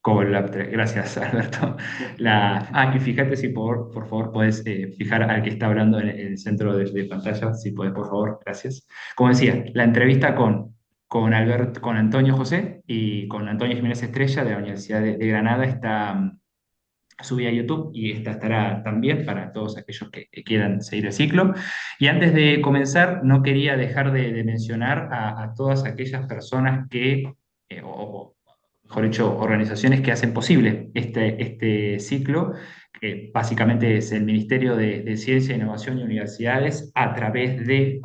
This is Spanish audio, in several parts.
Colaptre. Gracias, Alberto. Y fíjate si por favor puedes fijar al que está hablando en el centro de pantalla, si puedes, por favor, gracias. Como decía, la entrevista con Antonio José y con Antonio Jiménez Estrella de la Universidad de Granada está subida a YouTube y esta estará también para todos aquellos que quieran seguir el ciclo. Y antes de comenzar, no quería dejar de mencionar a todas aquellas personas o mejor dicho, organizaciones que hacen posible este ciclo, que básicamente es el Ministerio de Ciencia, Innovación y Universidades, a través de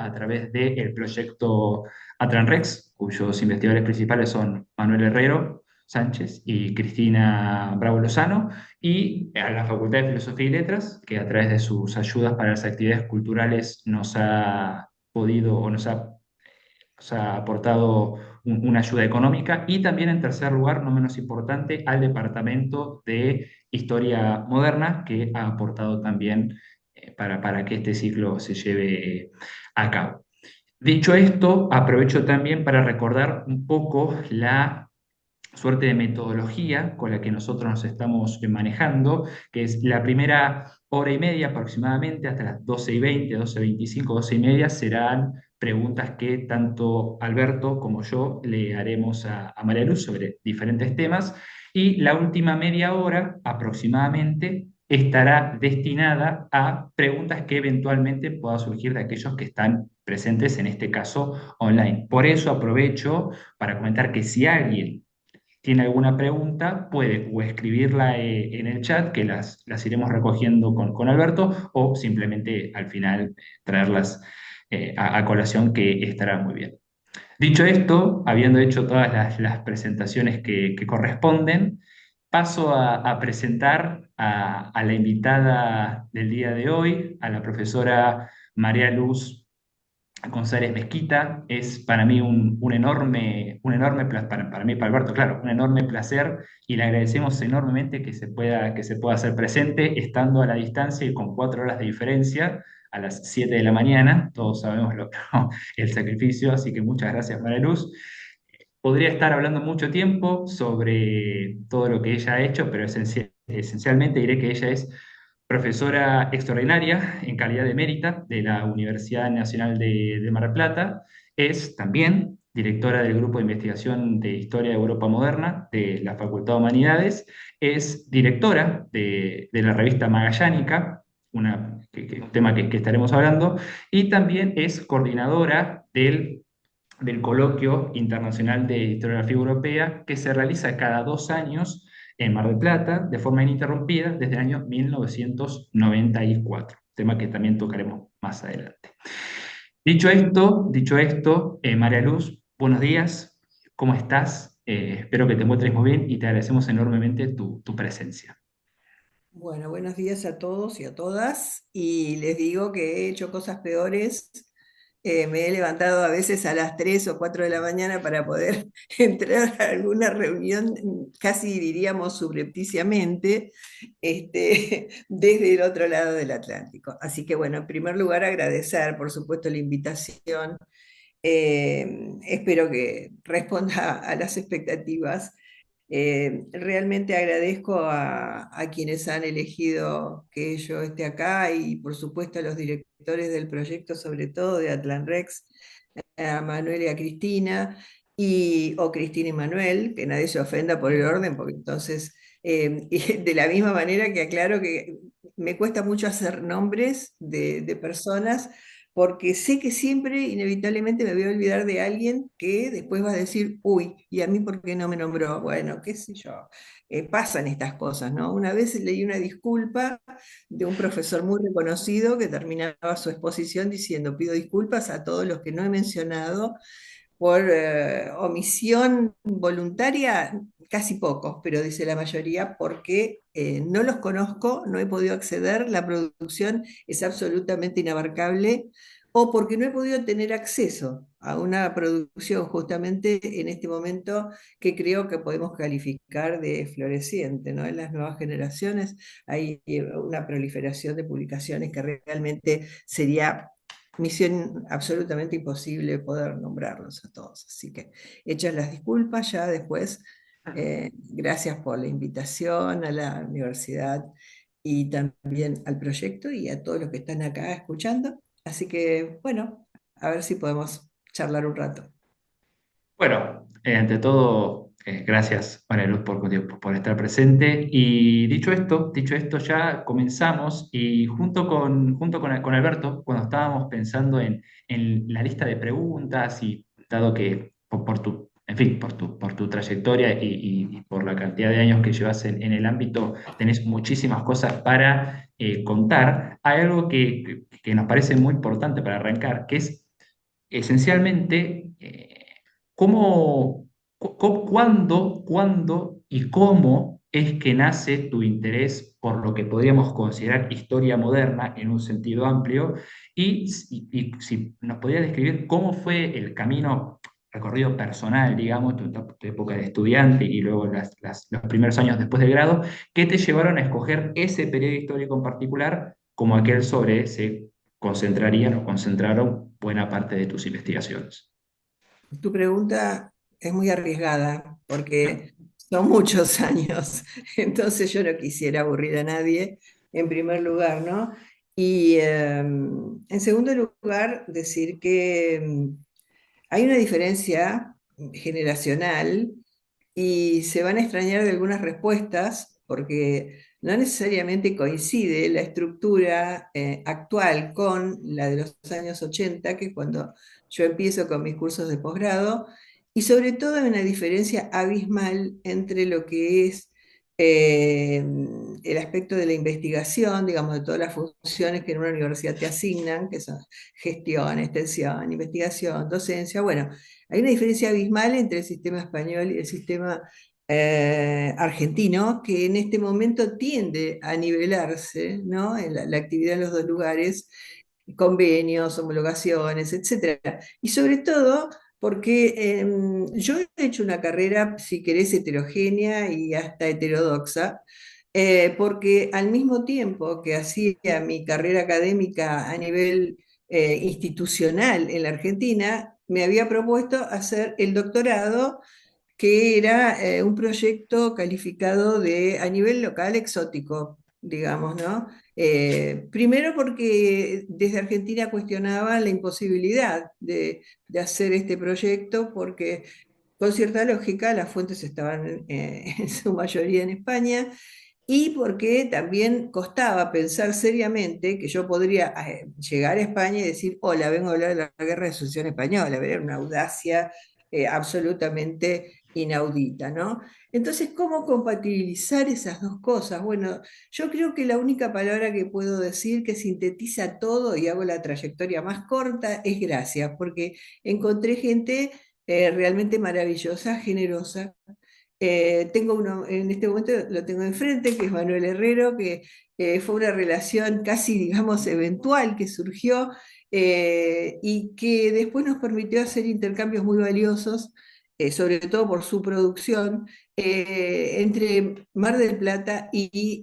el proyecto Atranrex, cuyos investigadores principales son Manuel Herrero Sánchez y Cristina Bravo Lozano, y a la Facultad de Filosofía y Letras, que a través de sus ayudas para las actividades culturales nos ha podido o nos ha aportado una ayuda económica, y también en tercer lugar, no menos importante, al Departamento de Historia Moderna, que ha aportado también para que este ciclo se lleve a cabo. Dicho esto, aprovecho también para recordar un poco la suerte de metodología con la que nosotros nos estamos manejando, que es la primera hora y media aproximadamente, hasta las 12:20, 12:25, 12:30, serán preguntas que tanto Alberto como yo le haremos a María Luz sobre diferentes temas, y la última media hora aproximadamente estará destinada a preguntas que eventualmente puedan surgir de aquellos que están presentes, en este caso online. Por eso aprovecho para comentar que si alguien tiene alguna pregunta, puede o escribirla en el chat, que las iremos recogiendo con Alberto, o simplemente al final traerlas a colación, que estará muy bien. Dicho esto, habiendo hecho todas las presentaciones que corresponden, paso a presentar a la invitada del día de hoy, a la profesora María Luz González Mezquita. Es para mí un enorme placer, para mí, para Alberto, claro, un enorme placer, y le agradecemos enormemente que se pueda hacer presente, estando a la distancia y con 4 horas de diferencia, a las 7 de la mañana. Todos sabemos el sacrificio, así que muchas gracias, María Luz. Podría estar hablando mucho tiempo sobre todo lo que ella ha hecho, pero esencialmente diré que ella es profesora extraordinaria en calidad de emérita de la Universidad Nacional de Mar del Plata. Es también directora del Grupo de Investigación de Historia de Europa Moderna de la Facultad de Humanidades. Es directora de la revista Magallánica, un tema que estaremos hablando, y también es coordinadora del Coloquio Internacional de Historiografía Europea, que se realiza cada 2 años en Mar del Plata, de forma ininterrumpida desde el año 1994, tema que también tocaremos más adelante. Dicho esto, María Luz, buenos días, ¿cómo estás? Espero que te encuentres muy bien y te agradecemos enormemente tu presencia. Bueno, buenos días a todos y a todas. Y les digo que he hecho cosas peores. Me he levantado a veces a las 3 o 4 de la mañana para poder entrar a alguna reunión, casi diríamos subrepticiamente, desde el otro lado del Atlántico. Así que bueno, en primer lugar agradecer, por supuesto, la invitación. Espero que responda a las expectativas. Realmente agradezco a quienes han elegido que yo esté acá y por supuesto a los directores del proyecto, sobre todo de Atlanrex, a Manuel y a Cristina, o Cristina y Manuel, que nadie se ofenda por el orden, porque entonces, y de la misma manera que aclaro que me cuesta mucho hacer nombres de personas, porque sé que siempre, inevitablemente, me voy a olvidar de alguien que después va a decir, uy, ¿y a mí por qué no me nombró? Bueno, qué sé yo. Pasan estas cosas, ¿no? Una vez leí una disculpa de un profesor muy reconocido que terminaba su exposición diciendo, pido disculpas a todos los que no he mencionado por omisión voluntaria, casi pocos, pero dice la mayoría, porque no los conozco, no he podido acceder, la producción es absolutamente inabarcable, o porque no he podido tener acceso a una producción justamente en este momento que creo que podemos calificar de floreciente, ¿no? En las nuevas generaciones hay una proliferación de publicaciones que realmente sería misión absolutamente imposible poder nombrarlos a todos. Así que, hechas las disculpas, ya después Gracias por la invitación a la universidad y también al proyecto y a todos los que están acá escuchando. Así que, bueno, a ver si podemos charlar un rato. Bueno, ante todo, gracias, María Luz, por estar presente. Y dicho esto, ya comenzamos y con Alberto, cuando estábamos pensando en la lista de preguntas y dado que por tu, en fin, por tu trayectoria y por la cantidad de años que llevas en el ámbito, tenés muchísimas cosas para contar, hay algo que nos parece muy importante para arrancar, que es esencialmente, cuándo y cómo es que nace tu interés por lo que podríamos considerar historia moderna en un sentido amplio y si nos podrías describir cómo fue el camino recorrido personal, digamos, tu época de estudiante y luego los primeros años después del grado, que te llevaron a escoger ese periodo histórico en particular como aquel sobre ese concentrarían o concentraron buena parte de tus investigaciones. Tu pregunta es muy arriesgada porque son muchos años, entonces yo no quisiera aburrir a nadie, en primer lugar, ¿no? Y en segundo lugar, decir que hay una diferencia generacional y se van a extrañar de algunas respuestas porque no necesariamente coincide la estructura actual con la de los años 80, que es cuando yo empiezo con mis cursos de posgrado, y sobre todo hay una diferencia abismal entre lo que es eh, el aspecto de la investigación, digamos, de todas las funciones que en una universidad te asignan, que son gestión, extensión, investigación, docencia. Bueno, hay una diferencia abismal entre el sistema español y el sistema argentino, que en este momento tiende a nivelarse, ¿no? En la actividad en los dos lugares, convenios, homologaciones, etcétera. Y sobre todo porque yo he hecho una carrera, si querés, heterogénea y hasta heterodoxa, porque al mismo tiempo que hacía mi carrera académica a nivel institucional en la Argentina, me había propuesto hacer el doctorado, que era un proyecto calificado de a nivel local exótico, digamos, ¿no? Primero porque desde Argentina cuestionaban la imposibilidad de hacer este proyecto, porque con cierta lógica las fuentes estaban en su mayoría en España, y porque también costaba pensar seriamente que yo podría llegar a España y decir, hola, vengo a hablar de la guerra de sucesión española. Era una audacia absolutamente inaudita, ¿no? Entonces, ¿cómo compatibilizar esas dos cosas? Bueno, yo creo que la única palabra que puedo decir que sintetiza todo y hago la trayectoria más corta es gracias, porque encontré gente realmente maravillosa, generosa. Tengo uno, en este momento lo tengo enfrente, que es Manuel Herrero, que fue una relación casi, digamos, eventual que surgió y que después nos permitió hacer intercambios muy valiosos, sobre todo por su producción, entre Mar del Plata y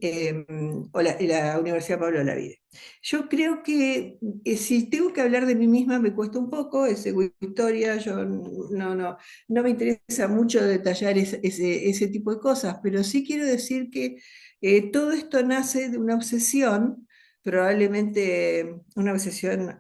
la Universidad Pablo Olavide. Yo creo que si tengo que hablar de mí misma me cuesta un poco, es historia, yo no me interesa mucho detallar ese tipo de cosas, pero sí quiero decir que todo esto nace de una obsesión, probablemente una obsesión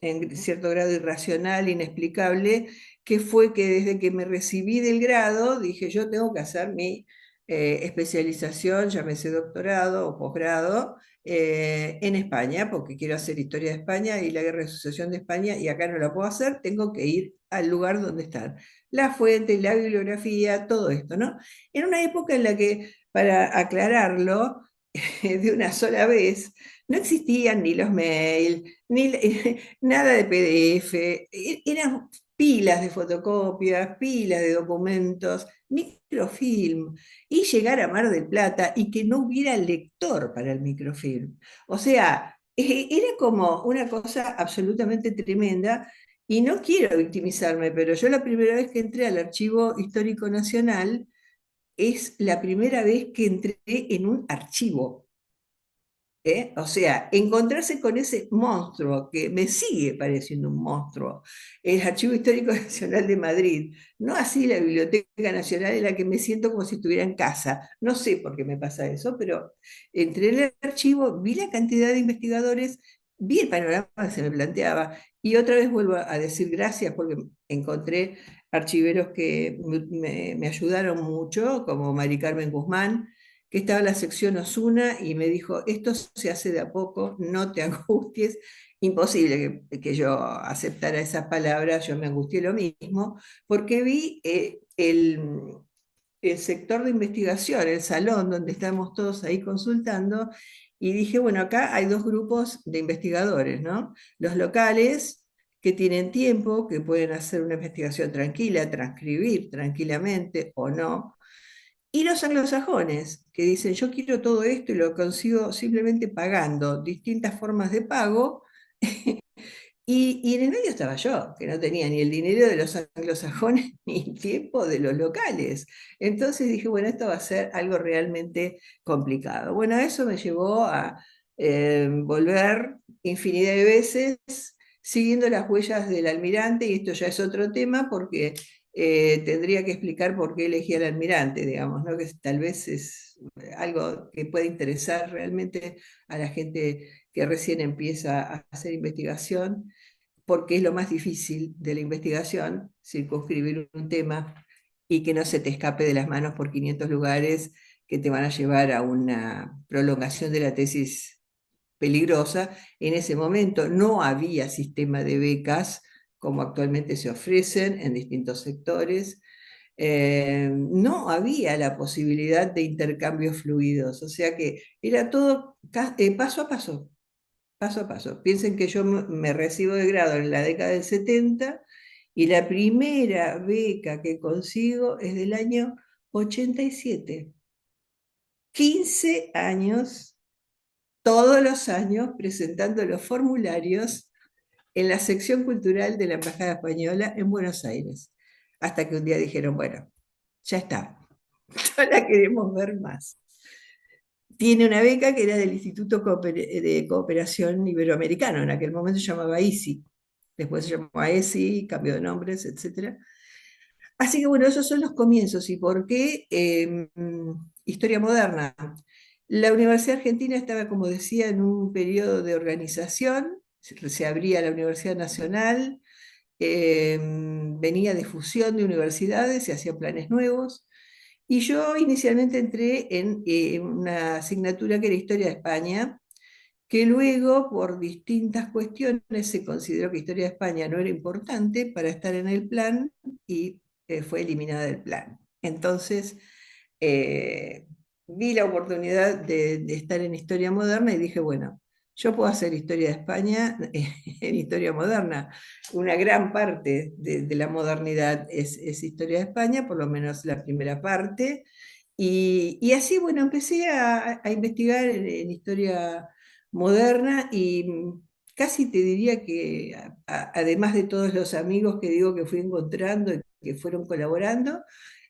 en cierto grado irracional, inexplicable, que fue que desde que me recibí del grado dije yo tengo que hacer mi especialización, llámese doctorado o posgrado, en España, porque quiero hacer historia de España y la guerra de sucesión de España, y acá no la puedo hacer, tengo que ir al lugar donde están las fuentes, la bibliografía, todo esto, ¿no? En una época en la que, para aclararlo, de una sola vez, no existían ni los mails, ni nada de PDF, eran pilas de fotocopias, pilas de documentos, microfilm, y llegar a Mar del Plata y que no hubiera lector para el microfilm. O sea, era como una cosa absolutamente tremenda. Y no quiero victimizarme, pero yo la primera vez que entré al Archivo Histórico Nacional es la primera vez que entré en un archivo. O sea, encontrarse con ese monstruo que me sigue pareciendo un monstruo, el Archivo Histórico Nacional de Madrid, no así la Biblioteca Nacional en la que me siento como si estuviera en casa. No sé por qué me pasa eso, pero entré en el archivo, vi la cantidad de investigadores, vi el panorama que se me planteaba y otra vez vuelvo a decir gracias porque encontré archiveros que me ayudaron mucho, como Mari Carmen Guzmán, que estaba en la sección Osuna y me dijo, esto se hace de a poco, no te angusties. Imposible que yo aceptara esa palabra, yo me angustié lo mismo, porque vi el sector de investigación, el salón donde estamos todos ahí consultando, y dije, bueno, acá hay dos grupos de investigadores, ¿no? Los locales, que tienen tiempo, que pueden hacer una investigación tranquila, transcribir tranquilamente o no, y los anglosajones, que dicen, yo quiero todo esto y lo consigo simplemente pagando distintas formas de pago. Y en el medio estaba yo, que no tenía ni el dinero de los anglosajones ni el tiempo de los locales. Entonces dije, bueno, esto va a ser algo realmente complicado. Bueno, eso me llevó a volver infinidad de veces siguiendo las huellas del almirante, y esto ya es otro tema porque tendría que explicar por qué elegí al almirante, digamos, ¿no? Que tal vez es algo que puede interesar realmente a la gente que recién empieza a hacer investigación, porque es lo más difícil de la investigación, circunscribir un tema y que no se te escape de las manos por 500 lugares que te van a llevar a una prolongación de la tesis peligrosa. En ese momento no había sistema de becas como actualmente se ofrecen en distintos sectores. No había la posibilidad de intercambios fluidos, o sea que era todo paso a paso, paso a paso. Piensen que yo me recibo de grado en la década del 70 y la primera beca que consigo es del año 87. 15 años, todos los años, presentando los formularios en la sección cultural de la Embajada Española en Buenos Aires. Hasta que un día dijeron, bueno, ya está, no la queremos ver más. Tiene una beca que era del Instituto de Cooperación Iberoamericano, en aquel momento se llamaba ICI, después se llamó ESI, cambió de nombres, etc. Así que bueno, esos son los comienzos. ¿Y por qué historia moderna? La Universidad Argentina estaba, como decía, en un periodo de organización, se abría la Universidad Nacional, venía de fusión de universidades, se hacían planes nuevos. Y yo inicialmente entré en una asignatura que era Historia de España, que luego, por distintas cuestiones, se consideró que Historia de España no era importante para estar en el plan y fue eliminada del plan. Entonces, vi la oportunidad de estar en Historia Moderna y dije, bueno, yo puedo hacer Historia de España en Historia Moderna. Una gran parte de la modernidad es Historia de España, por lo menos la primera parte. Y así, bueno, empecé a investigar en historia moderna y casi te diría que, además de todos los amigos que digo que fui encontrando y que fueron colaborando,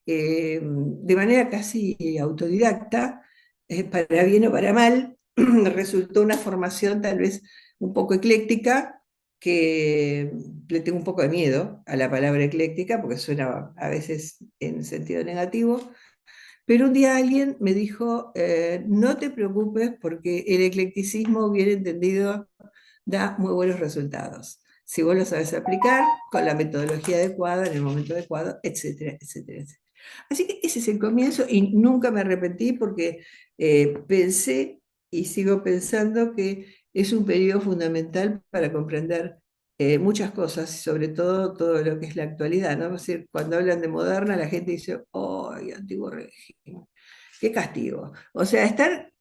de manera casi autodidacta, para bien o para mal, resultó una formación tal vez un poco ecléctica, que le tengo un poco de miedo a la palabra ecléctica porque suena a veces en sentido negativo, pero un día alguien me dijo, no te preocupes porque el eclecticismo bien entendido da muy buenos resultados. Si vos lo sabes aplicar con la metodología adecuada, en el momento adecuado, etcétera, etcétera, etcétera. Así que ese es el comienzo y nunca me arrepentí porque pensé y sigo pensando que es un periodo fundamental para comprender muchas cosas, y sobre todo todo lo que es la actualidad, ¿no? Es decir, cuando hablan de moderna, la gente dice, ¡ay, antiguo régimen! ¡Qué castigo! O sea, estar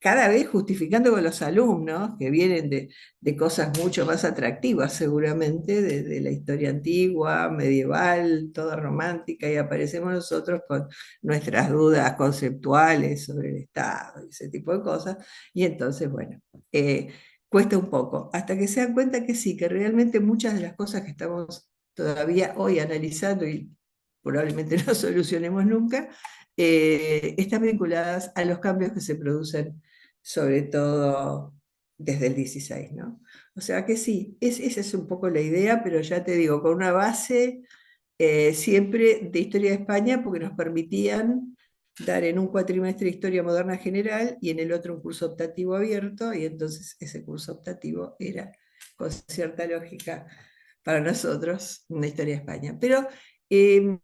cada vez justificando con los alumnos que vienen de cosas mucho más atractivas, seguramente, de la historia antigua, medieval, toda romántica, y aparecemos nosotros con nuestras dudas conceptuales sobre el Estado y ese tipo de cosas, y entonces, bueno, cuesta un poco, hasta que se dan cuenta que sí, que realmente muchas de las cosas que estamos todavía hoy analizando y probablemente no solucionemos nunca, están vinculadas a los cambios que se producen sobre todo desde el 16, ¿no? O sea que sí, esa es un poco la idea, pero ya te digo, con una base siempre de historia de España, porque nos permitían dar en un cuatrimestre Historia Moderna General y en el otro un curso optativo abierto, y entonces ese curso optativo era, con cierta lógica, para nosotros una historia de España. Pero eh,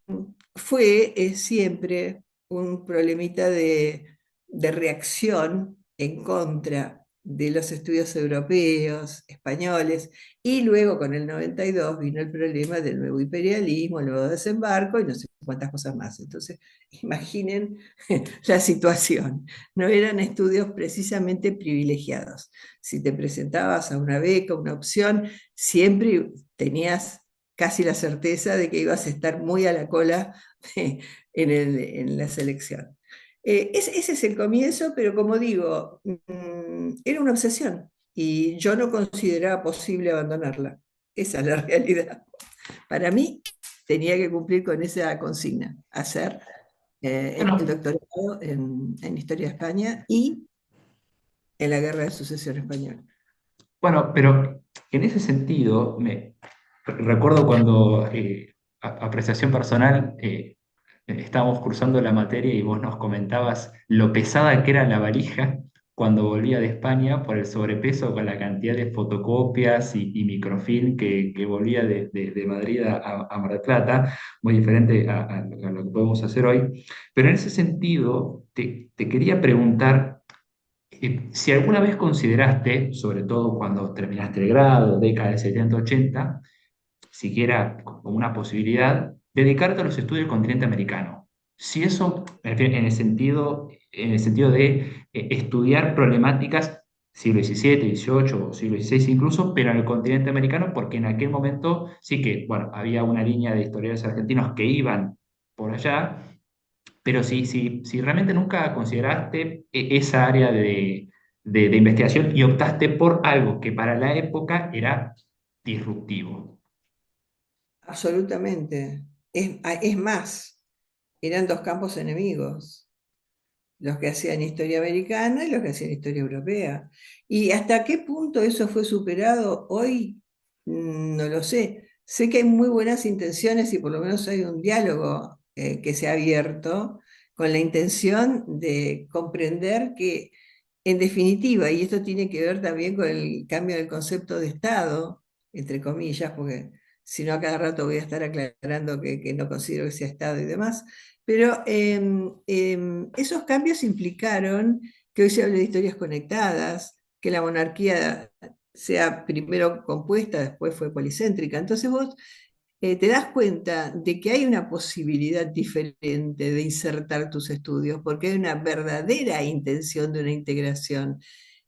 fue siempre un problemita de reacción en contra de los estudios europeos, españoles, y luego con el 92 vino el problema del nuevo imperialismo, el nuevo desembarco y no sé cuántas cosas más. Entonces, imaginen la situación. No eran estudios precisamente privilegiados. Si te presentabas a una beca, una opción, siempre tenías casi la certeza de que ibas a estar muy a la cola en la selección. Ese es el comienzo, pero como digo, era una obsesión y yo no consideraba posible abandonarla. Esa es la realidad. Para mí tenía que cumplir con esa consigna, hacer el Bueno, doctorado en Historia de España y en la Guerra de Sucesión Española. bueno, pero en ese sentido, recuerdo cuando, apreciación personal, estábamos cursando la materia y vos nos comentabas lo pesada que era la valija cuando volvía de España por el sobrepeso con la cantidad de fotocopias y microfilm que volvía de Madrid a Mar del Plata, muy diferente a lo que podemos hacer hoy. Pero en ese sentido, te quería preguntar si alguna vez consideraste, sobre todo cuando terminaste el grado, década de 70, 80, siquiera como una posibilidad, dedicarte a los estudios del continente americano. Si eso, me refiero en el sentido de estudiar problemáticas siglo XVII, XVIII o siglo XVI incluso, pero en el continente americano, porque en aquel momento sí que, bueno, había una línea de historiadores argentinos que iban por allá, pero si realmente nunca consideraste esa área de investigación y optaste por algo que para la época era disruptivo. Absolutamente. Es más, eran dos campos enemigos, los que hacían historia americana y los que hacían historia europea. ¿Y hasta qué punto eso fue superado hoy? No lo sé. Sé que hay muy buenas intenciones y por lo menos hay un diálogo que se ha abierto con la intención de comprender que, en definitiva, y esto tiene que ver también con el cambio del concepto de Estado, entre comillas, porque si no a cada rato voy a estar aclarando que no considero que sea Estado y demás, pero esos cambios implicaron que hoy se hable de historias conectadas, que la monarquía sea primero compuesta, después fue policéntrica. Entonces vos te das cuenta de que hay una posibilidad diferente de insertar tus estudios, porque hay una verdadera intención de una integración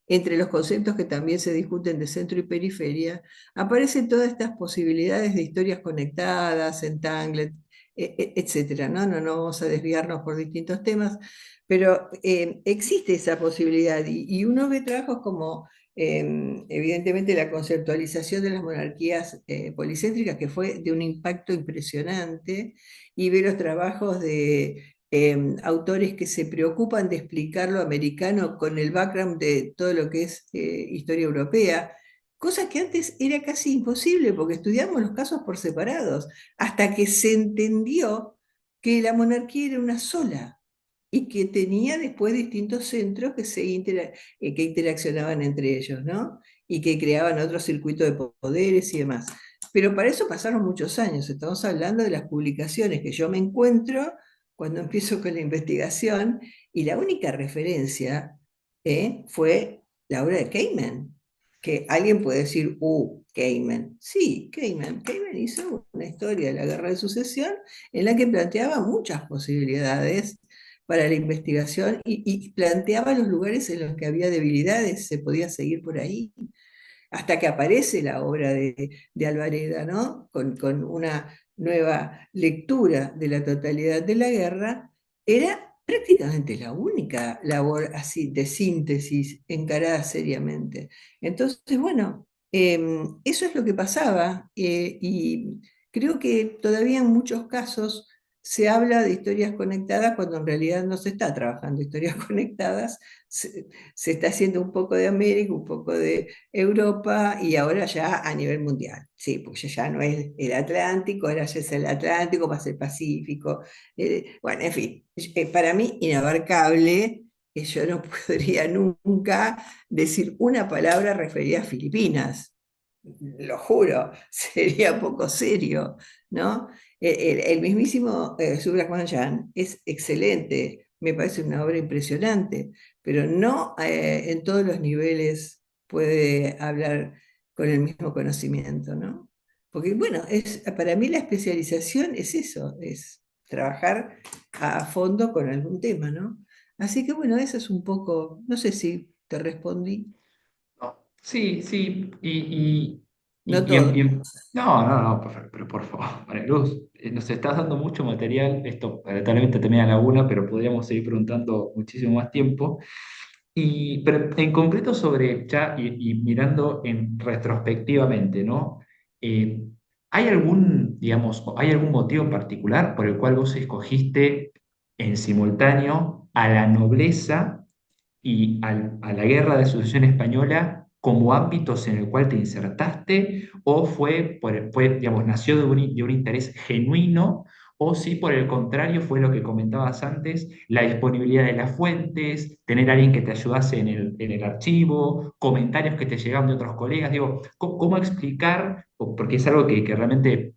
entre los conceptos que también se discuten de centro y periferia, aparecen todas estas posibilidades de historias conectadas, entangles, etcétera, ¿no? No vamos a desviarnos por distintos temas, pero existe esa posibilidad y uno ve trabajos como evidentemente la conceptualización de las monarquías policéntricas, que fue de un impacto impresionante, y ve los trabajos de autores que se preocupan de explicar lo americano con el background de todo lo que es historia europea, cosa que antes era casi imposible porque estudiamos los casos por separados, hasta que se entendió que la monarquía era una sola y que tenía después distintos centros que interaccionaban entre ellos, ¿no? Y que creaban otro circuito de poderes y demás. Pero para eso pasaron muchos años. Estamos hablando de las publicaciones que yo me encuentro cuando empiezo con la investigación, y la única referencia fue la obra de Cayman, que alguien puede decir, Cayman. Sí, Cayman hizo una historia de la Guerra de Sucesión en la que planteaba muchas posibilidades para la investigación y planteaba los lugares en los que había debilidades, se podía seguir por ahí hasta que aparece la obra de Alvareda, ¿no? Con una nueva lectura de la totalidad de la guerra, era prácticamente la única labor así de síntesis encarada seriamente. Entonces, bueno, eso es lo que pasaba y creo que todavía en muchos casos se habla de historias conectadas cuando en realidad no se está trabajando historias conectadas, se está haciendo un poco de América, un poco de Europa y ahora ya a nivel mundial. Sí, porque ya no es el Atlántico, ahora ya es el Atlántico más el Pacífico. Bueno, en fin, para mí inabarcable, que yo no podría nunca decir una palabra referida a Filipinas. Lo juro, sería poco serio, ¿no? El mismísimo Subrahmanyan es excelente, me parece una obra impresionante, pero no en todos los niveles puede hablar con el mismo conocimiento, ¿no? Porque, bueno, para mí la especialización es eso, es trabajar a fondo con algún tema, ¿no? Así que, bueno, eso es un poco, no sé si te respondí, No, sí, sí, no todo. no, no, no, pero por favor, María Luz, nos estás dando mucho material, esto lamentablemente termina la laguna, pero podríamos seguir preguntando muchísimo más tiempo. Pero en concreto sobre ya y mirando en retrospectivamente, ¿no? Eh, ¿Hay algún, digamos, hay algún motivo en particular por el cual vos escogiste en simultáneo a la nobleza y a la guerra de sucesión española como ámbitos en el cual te insertaste, o digamos, nació de un interés genuino, o si por el contrario fue lo que comentabas antes, la disponibilidad de las fuentes, tener a alguien que te ayudase en el archivo, comentarios que te llegaban de otros colegas, digo, ¿cómo explicar? Porque es algo que realmente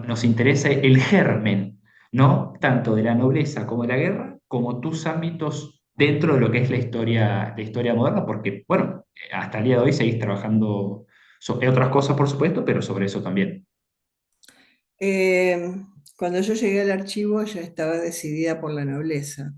nos interesa el germen, ¿no? Tanto de la nobleza como de la guerra, como tus ámbitos dentro de lo que es la historia moderna, porque, bueno, hasta el día de hoy seguís trabajando sobre otras cosas, por supuesto, pero sobre eso también. Eh, Cuando yo llegué al archivo ya estaba decidida por la nobleza,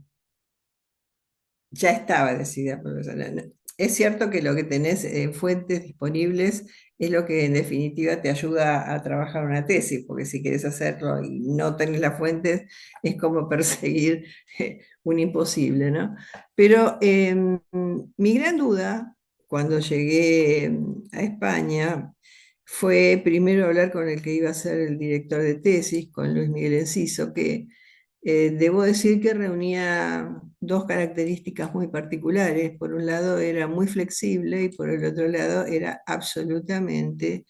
ya estaba decidida por la nobleza. Es cierto que lo que tenés en fuentes disponibles es lo que en definitiva te ayuda a trabajar una tesis, porque si quieres hacerlo y no tenés las fuentes es como perseguir un imposible, ¿no? Pero mi gran duda cuando llegué a España fue primero hablar con el que iba a ser el director de tesis, con Luis Miguel Enciso, que debo decir que reunía dos características muy particulares. Por un lado era muy flexible y por el otro lado era absolutamente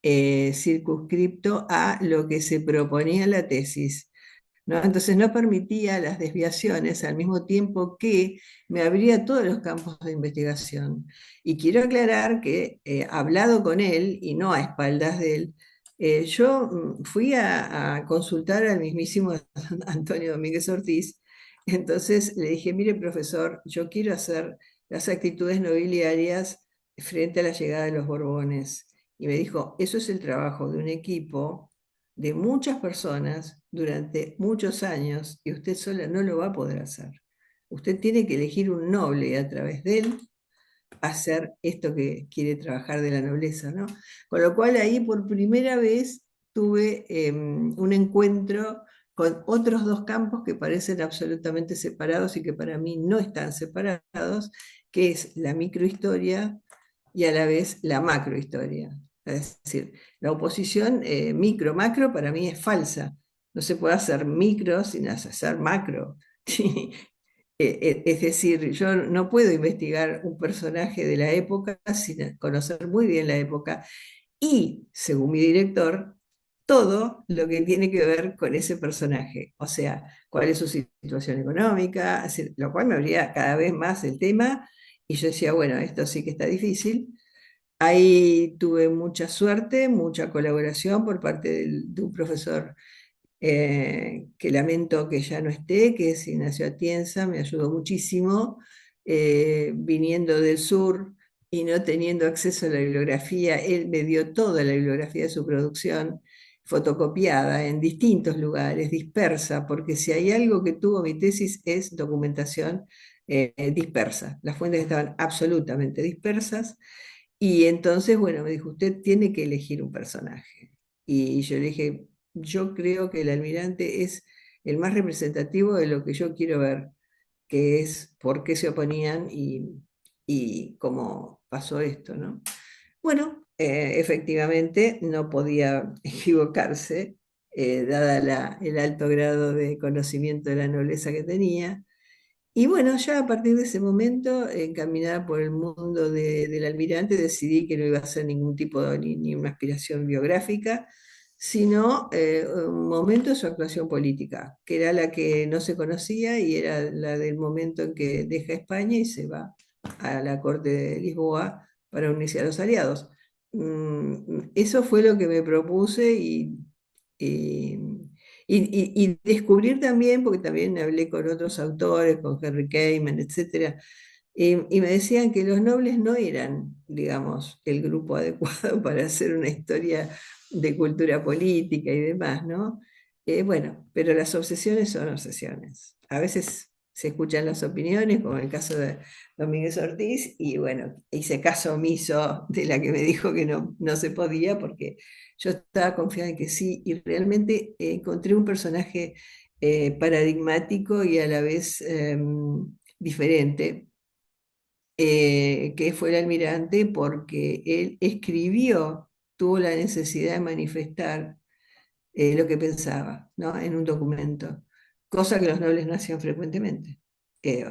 circunscripto a lo que se proponía en la tesis, ¿no? Entonces no permitía las desviaciones al mismo tiempo que me abría todos los campos de investigación. Y quiero aclarar que, hablado con él y no a espaldas de él, yo fui a consultar al mismísimo Antonio Domínguez Ortiz. Entonces le dije, mire profesor, yo quiero hacer las actitudes nobiliarias frente a la llegada de los Borbones. Y me dijo, eso es el trabajo de un equipo de muchas personas durante muchos años y usted sola no lo va a poder hacer. Usted tiene que elegir un noble y a través de él hacer esto que quiere trabajar de la nobleza, ¿no? Con lo cual ahí por primera vez tuve un encuentro con otros dos campos que parecen absolutamente separados y que para mí no están separados, que es la microhistoria y a la vez la macrohistoria. Es decir, la oposición micro-macro para mí es falsa. No se puede hacer micro sin hacer macro. Es decir, yo no puedo investigar un personaje de la época sin conocer muy bien la época y, según mi director, todo lo que tiene que ver con ese personaje. O sea, cuál es su situación económica, lo cual me abría cada vez más el tema y yo decía, bueno, esto sí que está difícil. Ahí tuve mucha suerte, mucha colaboración por parte de un profesor que lamento que ya no esté, que es Ignacio Atienza, me ayudó muchísimo, viniendo del sur y no teniendo acceso a la bibliografía, él me dio toda la bibliografía de su producción, fotocopiada en distintos lugares, dispersa, porque si hay algo que tuvo mi tesis es documentación dispersa. Las fuentes estaban absolutamente dispersas y entonces, bueno, me dijo, usted tiene que elegir un personaje. Y yo le dije, yo creo que el almirante es el más representativo de lo que yo quiero ver, que es por qué se oponían y cómo pasó esto, ¿no? Bueno, efectivamente no podía equivocarse dada el alto grado de conocimiento de la nobleza que tenía. Y bueno, ya a partir de ese momento, encaminada por el mundo del almirante, decidí que no iba a hacer ningún tipo de, ni una aspiración biográfica, sino un momento de su actuación política, que era la que no se conocía y era la del momento en que deja España y se va a la corte de Lisboa para unirse a los aliados. Eso fue lo que me propuse y, y descubrir también, porque también hablé con otros autores, con Henry Kamen, etcétera, y me decían que los nobles no eran, digamos, el grupo adecuado para hacer una historia de cultura política y demás, ¿no? Bueno, pero las obsesiones son obsesiones. A veces se escuchan las opiniones, como en el caso de Domínguez Ortiz, y bueno, hice caso omiso de la que me dijo que no, no se podía, porque yo estaba confiada en que sí, y realmente encontré un personaje paradigmático y a la vez diferente, que fue el almirante, porque él escribió, tuvo la necesidad de manifestar lo que pensaba, ¿no? En un documento, cosa que los nobles no hacían frecuentemente.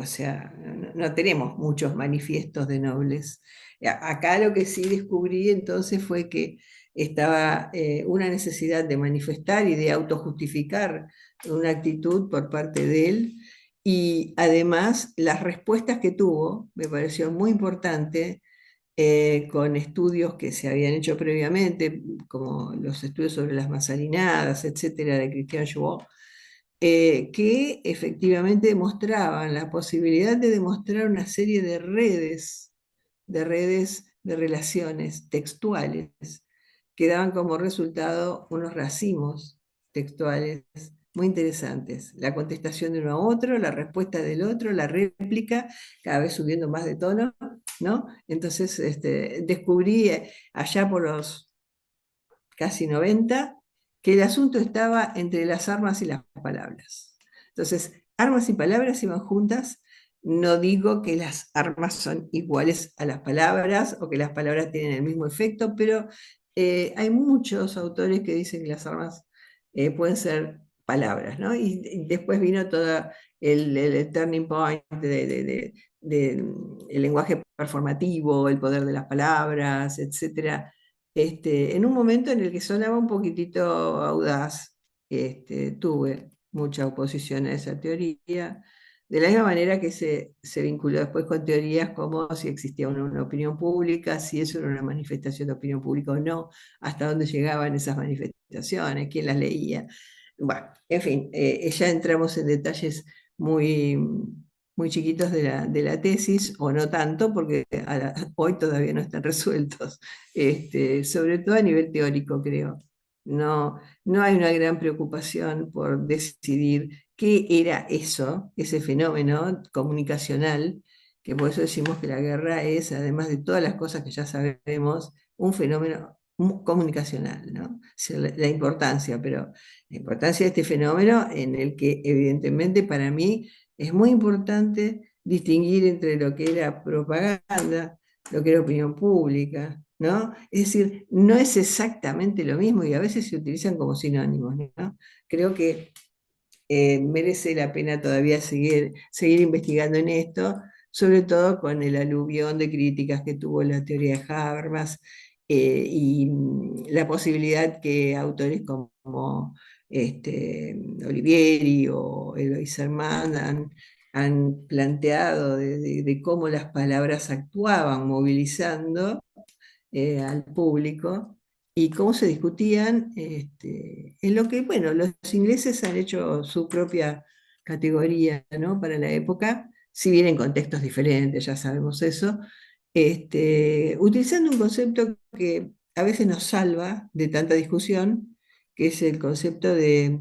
O sea, no, no tenemos muchos manifiestos de nobles. Acá lo que sí descubrí entonces fue que estaba una necesidad de manifestar y de autojustificar una actitud por parte de él. Y además las respuestas que tuvo me pareció muy importante, con estudios que se habían hecho previamente, como los estudios sobre las mazarinadas, etcétera, de Christian Jouot, que efectivamente demostraban la posibilidad de demostrar una serie de relaciones textuales que daban como resultado unos racimos textuales muy interesantes. La contestación de uno a otro, la respuesta del otro, la réplica, cada vez subiendo más de tono, ¿no? Entonces, descubrí allá por los casi 90 que el asunto estaba entre las armas y las palabras. Entonces, armas y palabras iban juntas. No digo que las armas son iguales a las palabras o que las palabras tienen el mismo efecto, pero hay muchos autores que dicen que las armas pueden ser palabras, ¿no? Y después vino todo el turning point el lenguaje performativo, el poder de las palabras, etcétera, en un momento en el que sonaba un poquitito audaz. Tuve mucha oposición a esa teoría, de la misma manera que se vinculó después con teorías como si existía una opinión pública, si eso era una manifestación de opinión pública o no, hasta dónde llegaban esas manifestaciones, quién las leía. Bueno, en fin, ya entramos en detalles muy, muy chiquitos de la tesis, o no tanto, porque hoy todavía no están resueltos, sobre todo a nivel teórico, creo. No, no hay una gran preocupación por decidir qué era eso, ese fenómeno comunicacional, que por eso decimos que la guerra es, además de todas las cosas que ya sabemos, un fenómeno comunicacional, ¿no? O sea, la importancia, pero la importancia de este fenómeno en el que evidentemente para mí es muy importante distinguir entre lo que era propaganda, lo que era opinión pública, ¿no? Es decir, no es exactamente lo mismo y a veces se utilizan como sinónimos, ¿no? Creo que merece la pena todavía seguir investigando en esto, sobre todo con el aluvión de críticas que tuvo la teoría de Habermas, y la posibilidad que autores como Olivieri o Eloy Sermán han planteado de cómo las palabras actuaban movilizando al público y cómo se discutían, en lo que, bueno, los ingleses han hecho su propia categoría, ¿no? Para la época, si bien en contextos diferentes, ya sabemos eso, utilizando un concepto que a veces nos salva de tanta discusión, que es el concepto de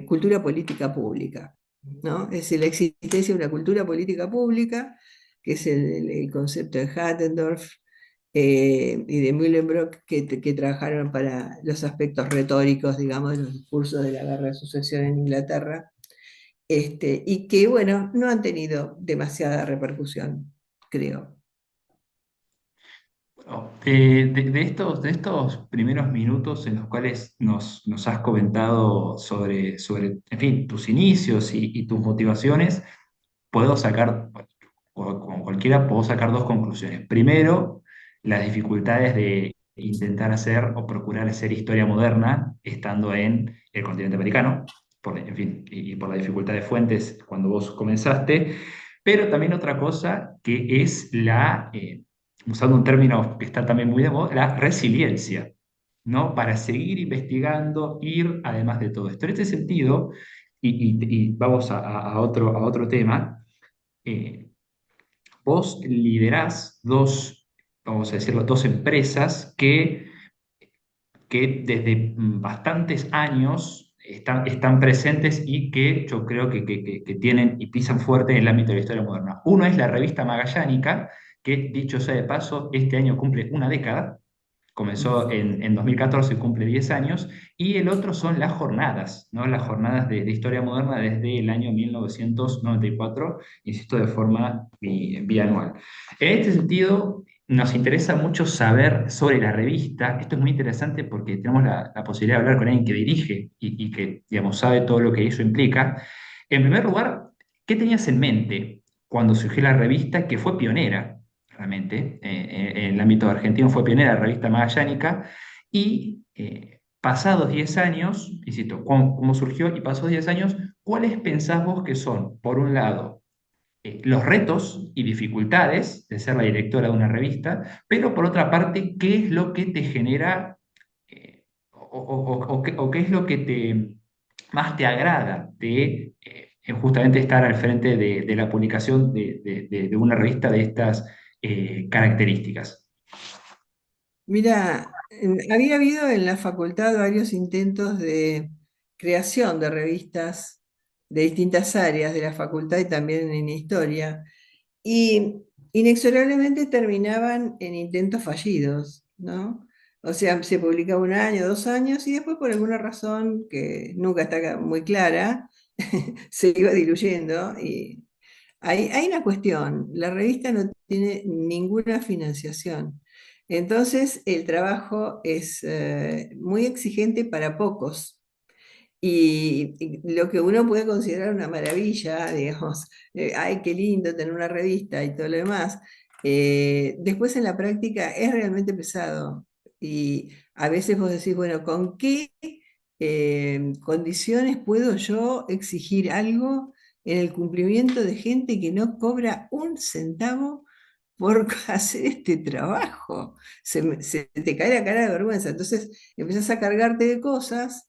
cultura política pública, ¿no? Es decir, la existencia de una cultura política pública, que es el concepto de Hattendorf y de Mühlenbrock, que trabajaron para los aspectos retóricos, digamos, de los discursos de la guerra de sucesión en Inglaterra, y que, bueno, no han tenido demasiada repercusión, creo. De estos primeros minutos en los cuales nos has comentado sobre, en fin, tus inicios y tus motivaciones, puedo sacar, como cualquiera, puedo sacar dos conclusiones. Primero, las dificultades de intentar hacer o procurar hacer historia moderna estando en el continente americano, en fin, y por la dificultad de fuentes cuando vos comenzaste, pero también otra cosa que es usando un término que está también muy de moda, la resiliencia, ¿no? Para seguir investigando, ir además de todo esto. En este sentido, y vamos a otro tema, eh, vos liderás dos, vamos a decirlo, dos empresas que desde bastantes años están presentes y que yo creo que tienen y pisan fuerte en el ámbito de la historia moderna. Uno es la revista Magallánica, que dicho sea de paso, este año cumple una década, comenzó en 2014 y cumple 10 años, y el otro son las jornadas, ¿no? Las jornadas de historia moderna desde el año 1994, insisto, de forma bianual. En este sentido, nos interesa mucho saber sobre la revista. Esto es muy interesante porque tenemos la posibilidad de hablar con alguien que dirige y que, digamos, sabe todo lo que eso implica. En primer lugar, ¿qué tenías en mente cuando surgió la revista que fue pionera? Realmente, en el ámbito argentino fue pionera la revista Magallánica, y pasados 10 años, insisto, cómo surgió y pasados 10 años, ¿cuáles pensás vos que son, por un lado, los retos y dificultades de ser la directora de una revista, pero por otra parte, qué es lo que te genera o qué es lo que más te agrada de justamente estar al frente de la publicación de una revista de estas características? Mira, había habido en la facultad varios intentos de creación de revistas de distintas áreas de la facultad y también en historia, y inexorablemente terminaban en intentos fallidos, ¿no? O sea, se publicaba un año, 2 años, y después por alguna razón que nunca está muy clara, se iba diluyendo. Y hay una cuestión, la revista no tiene ninguna financiación. Entonces, el trabajo es muy exigente para pocos. Y lo que uno puede considerar una maravilla, digamos, ay, qué lindo tener una revista y todo lo demás, después en la práctica es realmente pesado. Y a veces vos decís, bueno, ¿con qué condiciones puedo yo exigir algo en el cumplimiento de gente que no cobra un centavo por hacer este trabajo? Se te cae la cara de vergüenza. Entonces empezás a cargarte de cosas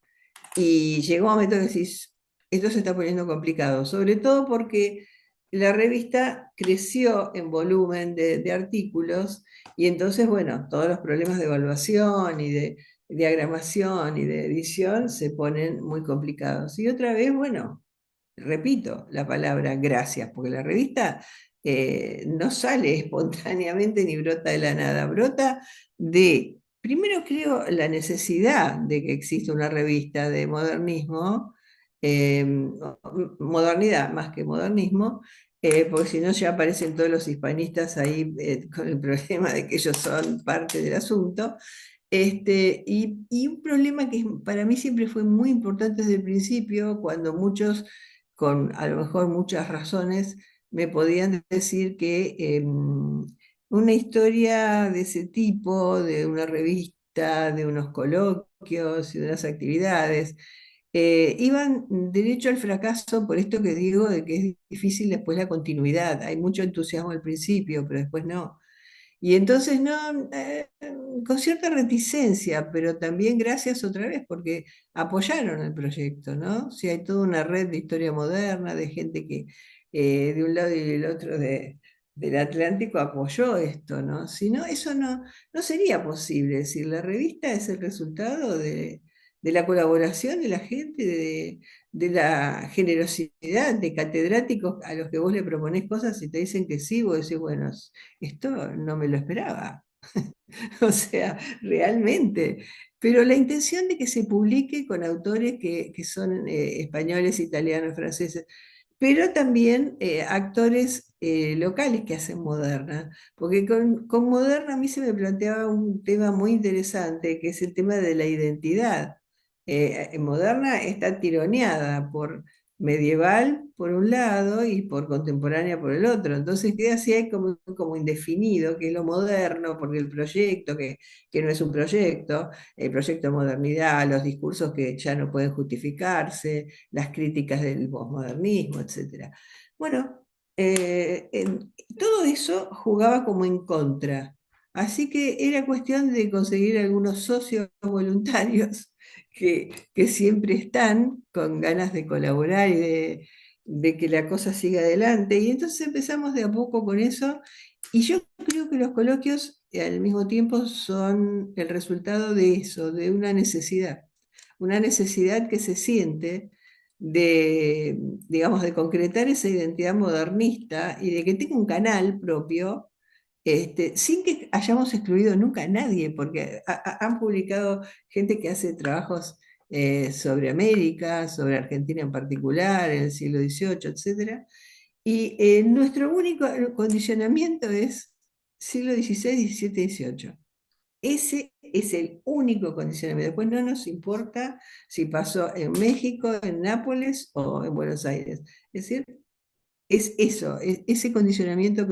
y llegó un momento que decís, esto se está poniendo complicado, sobre todo porque la revista creció en volumen de artículos, y entonces, bueno, todos los problemas de evaluación y de diagramación y de edición se ponen muy complicados. Y otra vez, bueno, repito la palabra gracias, porque la revista no sale espontáneamente ni brota de la nada, brota de, primero creo, la necesidad de que exista una revista de modernismo, modernidad más que modernismo, porque si no ya aparecen todos los hispanistas ahí con el problema de que ellos son parte del asunto. Y un problema que para mí siempre fue muy importante desde el principio, cuando muchos, con a lo mejor muchas razones, me podían decir que una historia de ese tipo, de una revista, de unos coloquios y de unas actividades, iban derecho al fracaso por esto que digo, de que es difícil después la continuidad. Hay mucho entusiasmo al principio, pero después no. Y entonces, no, con cierta reticencia, pero también gracias otra vez, porque apoyaron el proyecto, ¿no? Si hay toda una red de historia moderna, de gente que de un lado y del otro del Atlántico apoyó esto, ¿no? Si no, eso no sería posible. Es decir, la revista es el resultado de la colaboración de la gente, de la generosidad de catedráticos a los que vos le proponés cosas y te dicen que sí, vos decís, bueno, esto no me lo esperaba. O sea, realmente. Pero la intención de que se publique con autores que son españoles, italianos, franceses, pero también actores locales que hacen Moderna, porque con Moderna a mí se me planteaba un tema muy interesante, que es el tema de la identidad. Moderna está tironeada por medieval por un lado y por contemporánea por el otro, entonces queda así hay como indefinido, que es lo moderno, porque el proyecto, que no es un proyecto, el proyecto de modernidad, los discursos que ya no pueden justificarse, las críticas del posmodernismo, etcétera. Bueno, todo eso jugaba como en contra. Así que era cuestión de conseguir algunos socios voluntarios que siempre están con ganas de colaborar y de que la cosa siga adelante. Y entonces empezamos de a poco con eso. Y yo creo que los coloquios al mismo tiempo son el resultado de eso, de una necesidad que se siente de, digamos, de concretar esa identidad modernista y de que tenga un canal propio, sin que hayamos excluido nunca a nadie, porque han publicado gente que hace trabajos sobre América, sobre Argentina en particular, en el siglo XVIII, etcétera. Y nuestro único condicionamiento es siglo XVI, XVII, XVIII. Ese es el único condicionamiento. Después no nos importa si pasó en México, en Nápoles o en Buenos Aires. Es decir, es eso, ese condicionamiento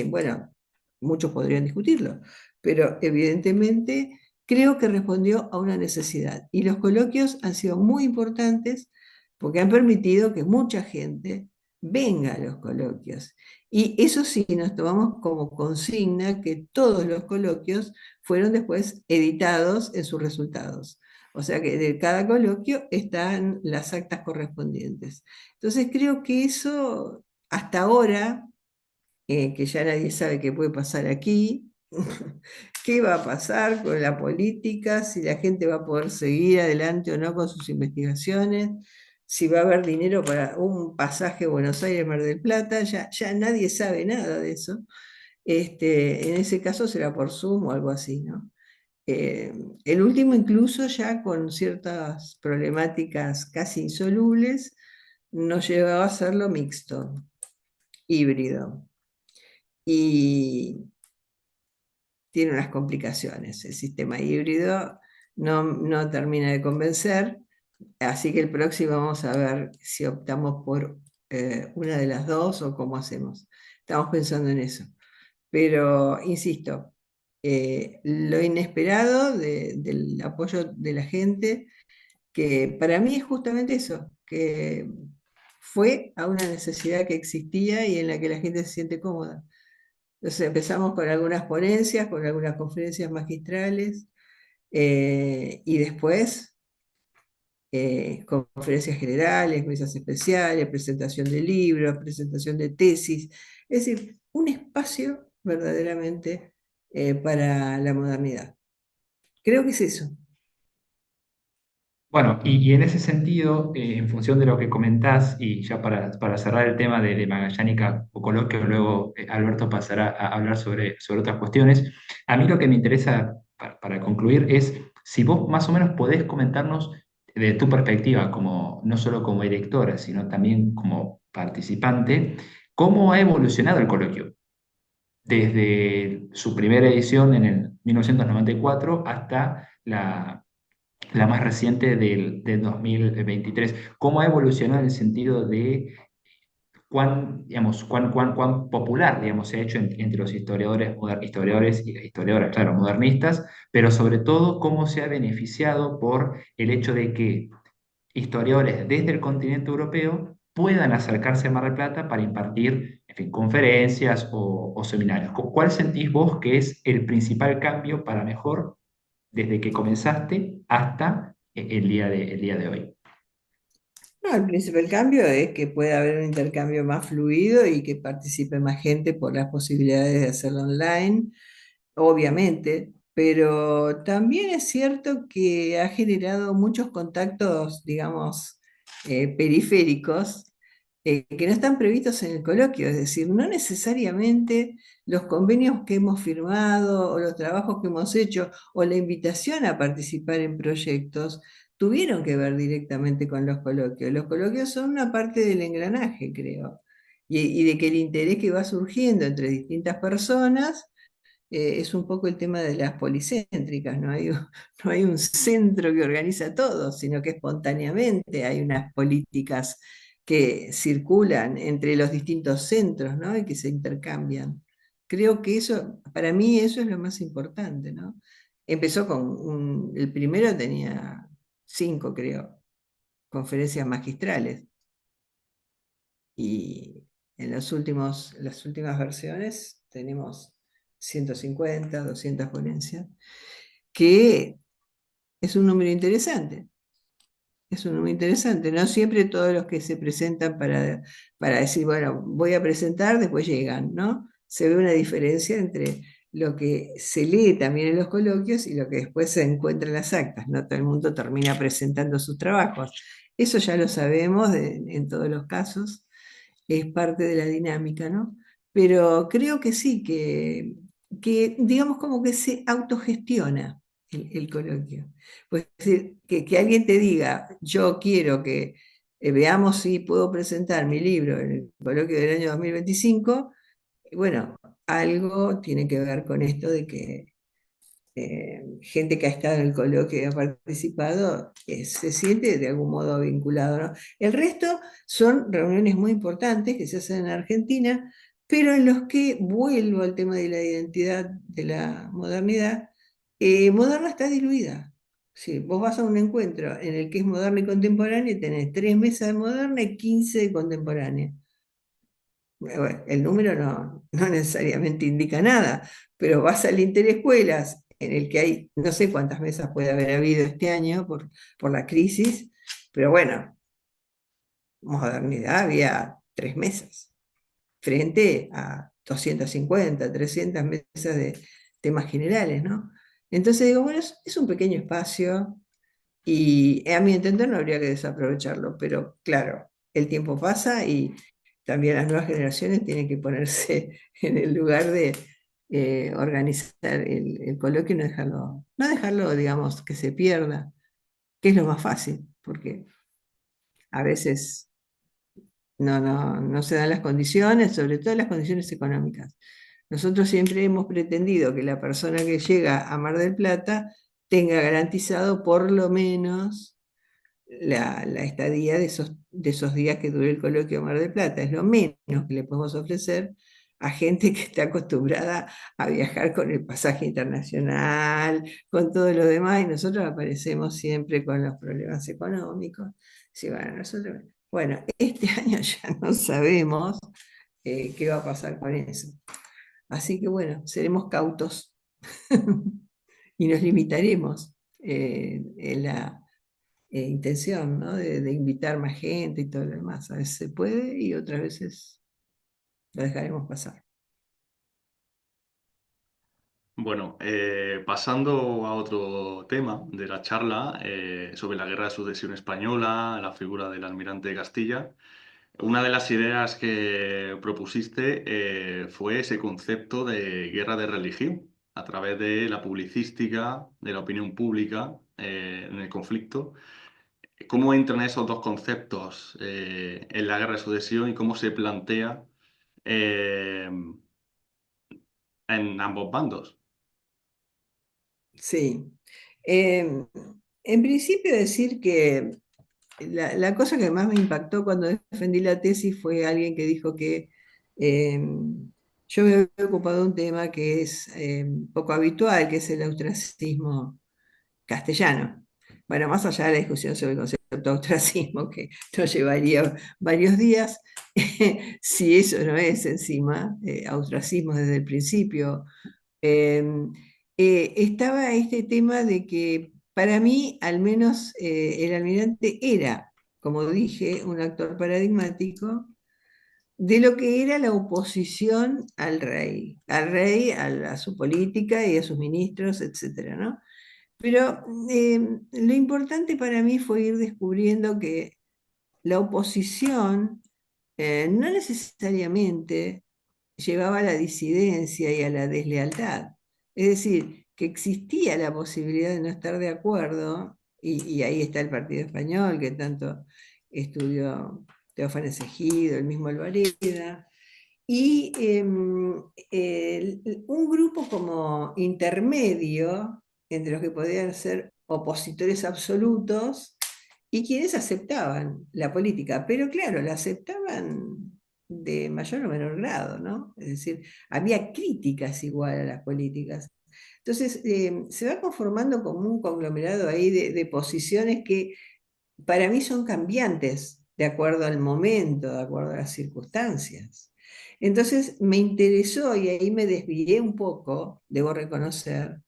bueno, muchos podrían discutirlo, pero evidentemente creo que respondió a una necesidad. Y los coloquios han sido muy importantes porque han permitido que mucha gente venga a los coloquios. Y eso sí, nos tomamos como consigna que todos los coloquios fueron después editados en sus resultados. O sea que de cada coloquio están las actas correspondientes. Entonces creo que eso, hasta ahora, que ya nadie sabe qué puede pasar aquí, qué va a pasar con la política, si la gente va a poder seguir adelante o no con sus investigaciones, si va a haber dinero para un pasaje Buenos Aires-Mar del Plata, ya nadie sabe nada de eso. En ese caso será por Zoom o algo así, ¿no? Eh, el último incluso ya con ciertas problemáticas casi insolubles, nos llevaba a hacerlo mixto, híbrido. Y tiene unas complicaciones. El sistema híbrido no termina de convencer, así que el próximo vamos a ver si optamos por una de las dos o cómo hacemos. Estamos pensando en eso. Pero, insisto, lo inesperado del apoyo de la gente, que para mí es justamente eso, que fue a una necesidad que existía y en la que la gente se siente cómoda. Entonces empezamos con algunas ponencias, con algunas conferencias magistrales, y después conferencias generales, mesas especiales, presentación de libros, presentación de tesis. Es decir, un espacio verdaderamente para la modernidad. Creo que es eso. Bueno, y en ese sentido, en función de lo que comentás, y ya para cerrar el tema de Magallánica o coloquio, luego Alberto pasará a hablar sobre otras cuestiones, a mí lo que me interesa para concluir es si vos más o menos podés comentarnos de tu perspectiva, como, no solo como directora, sino también como participante, cómo ha evolucionado el coloquio desde su primera edición en el 1994 hasta la más reciente del 2023. ¿Cómo ha evolucionado en el sentido de cuán, digamos, cuán popular, digamos, se ha hecho entre los historiadores, historiadores y historiadoras, claro, modernistas, pero sobre todo cómo se ha beneficiado por el hecho de que historiadores desde el continente europeo puedan acercarse a Mar del Plata para impartir, en fin, conferencias o seminarios? ¿Cuál sentís vos que es el principal cambio para mejor desde que comenzaste hasta el día de hoy? No, el principal cambio es que pueda haber un intercambio más fluido y que participe más gente por las posibilidades de hacerlo online, obviamente, pero también es cierto que ha generado muchos contactos, digamos, periféricos, que no están previstos en el coloquio, es decir, no necesariamente los convenios que hemos firmado o los trabajos que hemos hecho o la invitación a participar en proyectos tuvieron que ver directamente con los coloquios. Los coloquios son una parte del engranaje, creo, y de que el interés que va surgiendo entre distintas personas es un poco el tema de las policéntricas, no hay, no hay un centro que organiza todo, sino que espontáneamente hay unas políticas que circulan entre los distintos centros, ¿no? Y que se intercambian. Creo que eso, para mí eso es lo más importante, ¿no? Empezó con el primero tenía 5, creo, conferencias magistrales, y en las últimas versiones tenemos 150, 200 ponencias, que es un número interesante. Es un número interesante. No siempre todos los que se presentan para decir, bueno, voy a presentar, después llegan, ¿no? Se ve una diferencia entre lo que se lee también en los coloquios y lo que después se encuentra en las actas. No todo el mundo termina presentando sus trabajos. Eso ya lo sabemos en todos los casos, es parte de la dinámica, ¿no? Pero creo que sí, que digamos como que se autogestiona el coloquio. Pues decir, que alguien te diga, yo quiero que veamos si puedo presentar mi libro en el coloquio del año 2025, bueno, algo tiene que ver con esto de que gente que ha estado en el coloquio y ha participado, se siente de algún modo vinculado, ¿no? El resto son reuniones muy importantes que se hacen en Argentina, pero en los que vuelvo al tema de la identidad de la modernidad. Moderna está diluida. Sí, vos vas a un encuentro en el que es moderna y contemporánea y tenés 3 mesas de moderna y 15 de contemporánea. Bueno, el número no necesariamente indica nada, pero vas al Interescuelas, en el que hay, no sé cuántas mesas puede haber habido este año por la crisis, pero bueno, modernidad había 3 mesas, frente a 250, 300 mesas de temas generales, ¿no? Entonces digo, bueno, es un pequeño espacio y a mi entender no habría que desaprovecharlo, pero claro, el tiempo pasa y también las nuevas generaciones tienen que ponerse en el lugar de organizar el coloquio y no dejarlo, digamos, que se pierda, que es lo más fácil, porque a veces no se dan las condiciones, sobre todo las condiciones económicas. Nosotros siempre hemos pretendido que la persona que llega a Mar del Plata tenga garantizado por lo menos la estadía de esos días que dure el coloquio de Mar del Plata. Es lo menos que le podemos ofrecer a gente que está acostumbrada a viajar con el pasaje internacional, con todo lo demás, y nosotros aparecemos siempre con los problemas económicos. Sí, bueno, este año ya no sabemos qué va a pasar con eso. Así que bueno, seremos cautos y nos limitaremos en la intención, ¿no? De invitar más gente y todo lo demás. A veces se puede y otras veces lo dejaremos pasar. Bueno, pasando a otro tema de la charla sobre la Guerra de Sucesión Española, la figura del almirante de Castilla, una de las ideas que propusiste fue ese concepto de guerra de religión a través de la publicística, de la opinión pública en el conflicto. ¿Cómo entran esos dos conceptos en la Guerra de Sucesión y cómo se plantea eh, en ambos bandos? Sí. En principio decir que la cosa que más me impactó cuando defendí la tesis fue alguien que dijo que eh, yo me había ocupado de un tema que es poco habitual, que es el austriacismo castellano. Bueno, más allá de la discusión sobre el concepto de ostracismo, que nos llevaría varios días, si eso no es encima ostracismo desde el principio, eh, estaba este tema de que para mí, al menos, el almirante era, como dije, un actor paradigmático de lo que era la oposición al rey, a su política y a sus ministros, etcétera, ¿no? Pero lo importante para mí fue ir descubriendo que la oposición no necesariamente llevaba a la disidencia y a la deslealtad. Es decir, que existía la posibilidad de no estar de acuerdo, y ahí está el Partido Español, que tanto estudió Teófanes Ejido, el mismo Alvareda, y un grupo como intermedio entre los que podían ser opositores absolutos y quienes aceptaban la política, pero claro, la aceptaban de mayor o menor grado, ¿no? Es decir, había críticas igual a las políticas. Entonces, se va conformando como un conglomerado ahí de posiciones que para mí son cambiantes de acuerdo al momento, de acuerdo a las circunstancias. Entonces me interesó y ahí me desvié un poco, debo reconocer,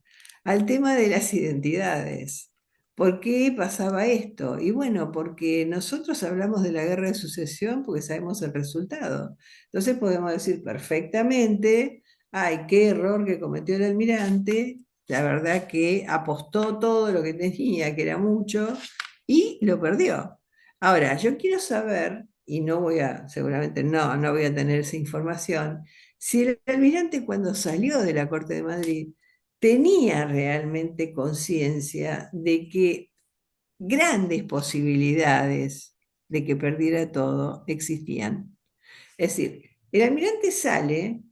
al tema de las identidades. ¿Por qué pasaba esto? Y bueno, porque nosotros hablamos de la guerra de sucesión porque sabemos el resultado. Entonces podemos decir perfectamente, ay, qué error que cometió el almirante, la verdad que apostó todo lo que tenía, que era mucho, y lo perdió. Ahora, yo quiero saber, y no voy a, seguramente no voy a tener esa información, si el almirante cuando salió de la Corte de Madrid tenía realmente conciencia de que grandes posibilidades de que perdiera todo existían. Es decir, el almirante sale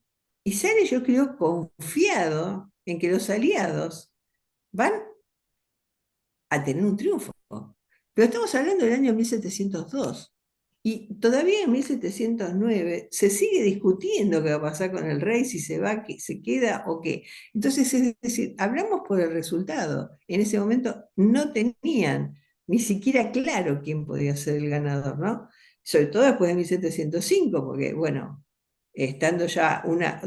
y sale, yo creo, confiado en que los aliados van a tener un triunfo. Pero estamos hablando del año 1702 y todavía en 1709 se sigue discutiendo qué va a pasar con el rey, si se va, que se queda o qué. Entonces, es decir, hablamos por el resultado. En ese momento no tenían ni siquiera claro quién podía ser el ganador, ¿no? Sobre todo después de 1705, porque, bueno, estando ya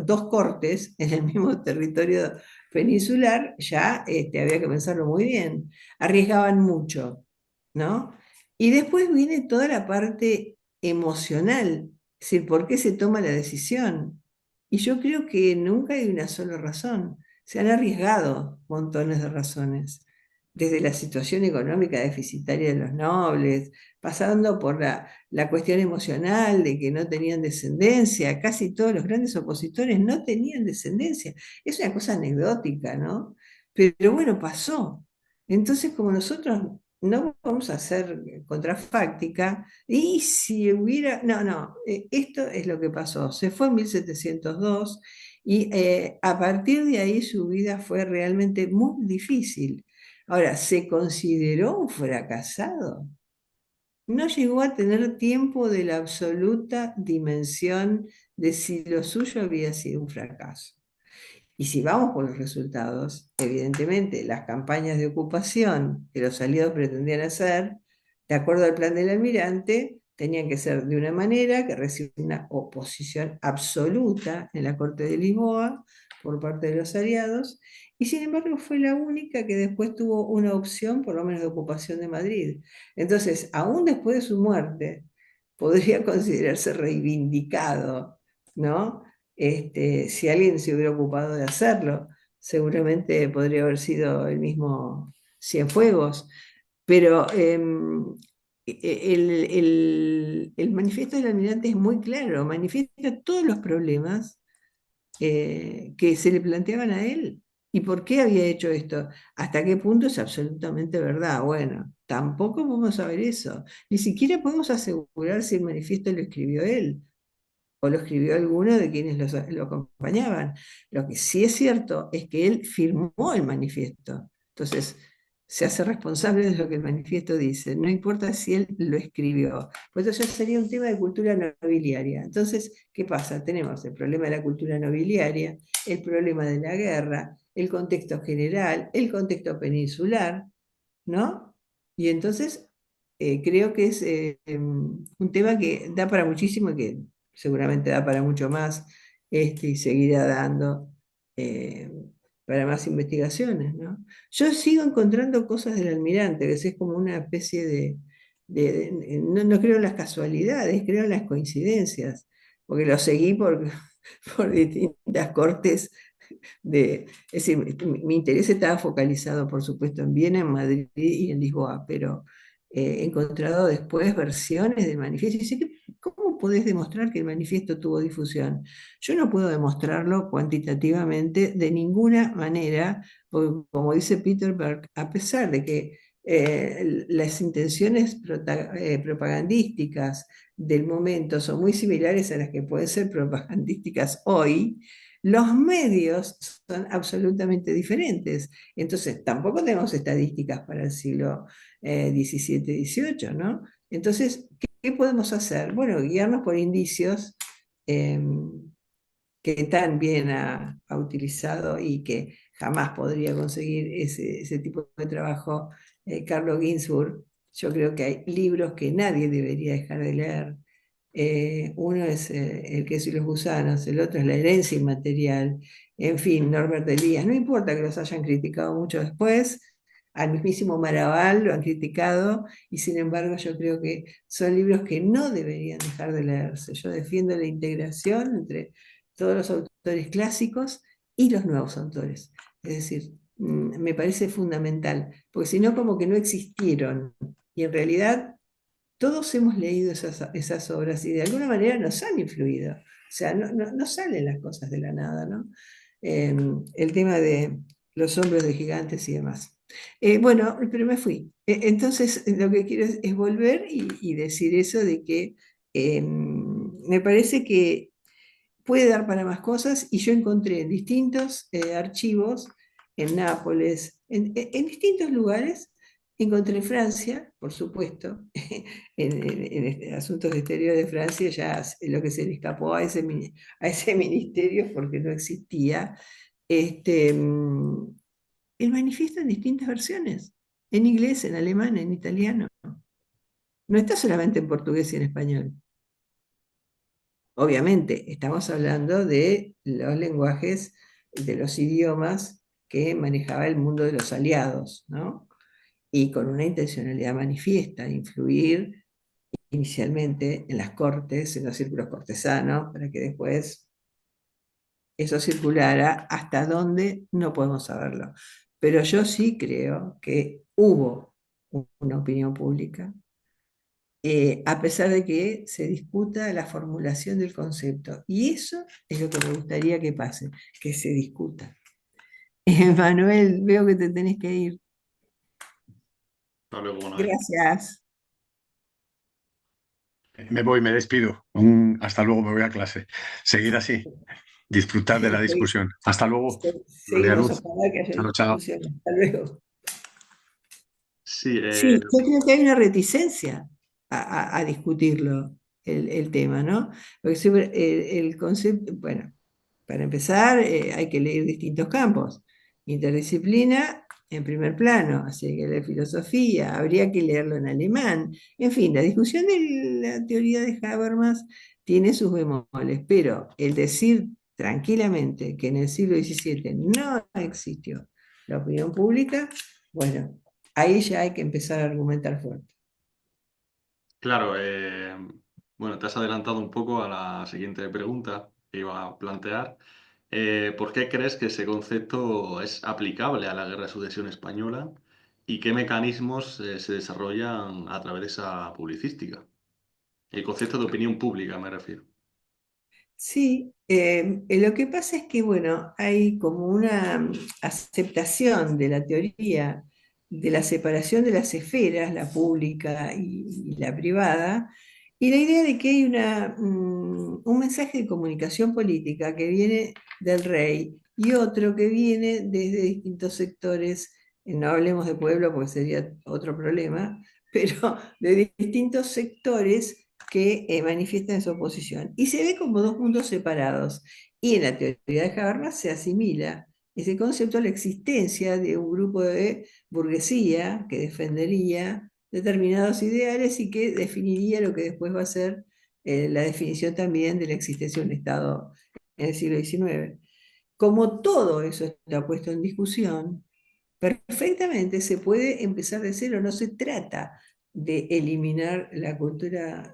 dos cortes en el mismo territorio peninsular, ya había que pensarlo muy bien. Arriesgaban mucho, ¿no? Y después viene toda la parte emocional, es decir, ¿por qué se toma la decisión? Y yo creo que nunca hay una sola razón. Se han arriesgado montones de razones, desde la situación económica deficitaria de los nobles, pasando por la cuestión emocional de que no tenían descendencia, casi todos los grandes opositores no tenían descendencia. Es una cosa anecdótica, ¿no? Pero bueno, pasó. Entonces, como nosotros no vamos a ser contrafáctica, y si hubiera, no, esto es lo que pasó. Se fue en 1702 y a partir de ahí su vida fue realmente muy difícil. Ahora, ¿se consideró un fracasado? No llegó a tener tiempo de la absoluta dimensión de si lo suyo había sido un fracaso. Y si vamos por los resultados, evidentemente las campañas de ocupación que los aliados pretendían hacer, de acuerdo al plan del almirante, tenían que ser de una manera que recibiera una oposición absoluta en la Corte de Lisboa por parte de los aliados, y sin embargo fue la única que después tuvo una opción, por lo menos de ocupación de Madrid. Entonces, aún después de su muerte, podría considerarse reivindicado, ¿no? Si alguien se hubiera ocupado de hacerlo, seguramente podría haber sido el mismo Cienfuegos, pero el manifiesto del almirante es muy claro, manifiesta todos los problemas que se le planteaban a él. ¿Y por qué había hecho esto? ¿Hasta qué punto es absolutamente verdad? Bueno, tampoco podemos saber eso. Ni siquiera podemos asegurar si el manifiesto lo escribió él o lo escribió alguno de quienes lo acompañaban. Lo que sí es cierto es que él firmó el manifiesto. Entonces, se hace responsable de lo que el manifiesto dice, no importa si él lo escribió. Pues eso ya sería un tema de cultura nobiliaria. Entonces, ¿qué pasa? Tenemos el problema de la cultura nobiliaria, el problema de la guerra, el contexto general, el contexto peninsular, ¿no? Y entonces creo que es un tema que da para muchísimo y que seguramente da para mucho más y seguirá dando eh, para más investigaciones, ¿no? Yo sigo encontrando cosas del almirante, que es como una especie no creo en las casualidades, creo en las coincidencias, porque lo seguí por distintas cortes es decir, mi interés estaba focalizado, por supuesto, en Viena, en Madrid y en Lisboa, pero he encontrado después versiones del manifiesto. Y dice, ¿cómo podés demostrar que el manifiesto tuvo difusión? Yo no puedo demostrarlo cuantitativamente de ninguna manera, porque como dice Peter Berg, a pesar de que las intenciones propagandísticas del momento son muy similares a las que pueden ser propagandísticas hoy, los medios son absolutamente diferentes. Entonces, tampoco tenemos estadísticas para el siglo XVII, ¿no? Entonces, ¿qué podemos hacer? Bueno, guiarnos por indicios eh, que tan bien ha utilizado y que jamás podría conseguir ese tipo de trabajo Carlo Ginzburg. Yo creo que hay libros que nadie debería dejar de leer. Uno es El queso y los gusanos, el otro es La herencia inmaterial, en fin, Norbert Elias. No importa que los hayan criticado mucho después, al mismísimo Maraval lo han criticado y sin embargo yo creo que son libros que no deberían dejar de leerse. Yo defiendo la integración entre todos los autores clásicos y los nuevos autores. Es decir, me parece fundamental, porque si no como que no existieron y en realidad todos hemos leído esas obras y de alguna manera nos han influido. O sea, no salen las cosas de la nada, ¿no? El tema de los hombres de gigantes y demás. Bueno, pero me fui. Entonces, lo que quiero es volver y decir eso de que me parece que puede dar para más cosas y yo encontré en distintos archivos, en Nápoles, en distintos lugares, encontré en Francia, por supuesto, en asuntos de exterior de Francia ya lo que se le escapó a ese ministerio porque no existía, el manifiesto en distintas versiones, en inglés, en alemán, en italiano. No está solamente en portugués y en español. Obviamente, estamos hablando de los lenguajes, de los idiomas que manejaba el mundo de los aliados, ¿no? Y con una intencionalidad manifiesta, influir inicialmente en las cortes, en los círculos cortesanos, para que después eso circulara hasta donde no podemos saberlo. Pero yo sí creo que hubo una opinión pública a pesar de que se discuta la formulación del concepto. Y eso es lo que me gustaría que pase, que se discuta. Manuel, veo que te tenés que ir. Hasta luego, Noel. Gracias. Me voy, me despido. Hasta luego, me voy a clase. Seguir así, disfrutar de la discusión. Hasta luego. María Seguimos, Luz. ojalá que haya Chao, chao. discusión. Hasta luego. Sí, Sí, yo creo que hay una reticencia a discutirlo, el tema, ¿no? Porque siempre el concepto, bueno, para empezar, hay que leer distintos campos. Interdisciplina en primer plano, así que leer filosofía, habría que leerlo en alemán. En fin, la discusión de la teoría de Habermas tiene sus bemoles, pero el decir tranquilamente que en el siglo XVII no existió la opinión pública, bueno, ahí ya hay que empezar a argumentar fuerte. claro, bueno, te has adelantado un poco a la siguiente pregunta que iba a plantear. ¿Por qué crees que ese concepto es aplicable a la Guerra de Sucesión Española y qué mecanismos se desarrollan a través de esa publicística? El concepto de opinión pública me refiero. Sí, lo que pasa es que, bueno, hay como una aceptación de la teoría de la separación de las esferas, la pública y la privada, y la idea de que hay un mensaje de comunicación política que viene del rey y otro que viene desde distintos sectores, no hablemos de pueblo porque sería otro problema, pero de distintos sectores que manifiestan su oposición. Y se ve como dos mundos separados. Y en la teoría de Habermas se asimila ese concepto a la existencia de un grupo de burguesía que defendería determinados ideales y que definiría lo que después va a ser la definición también de la existencia de un Estado en el siglo XIX. Como todo eso está puesto en discusión, perfectamente se puede empezar de cero, no se trata de eliminar la cultura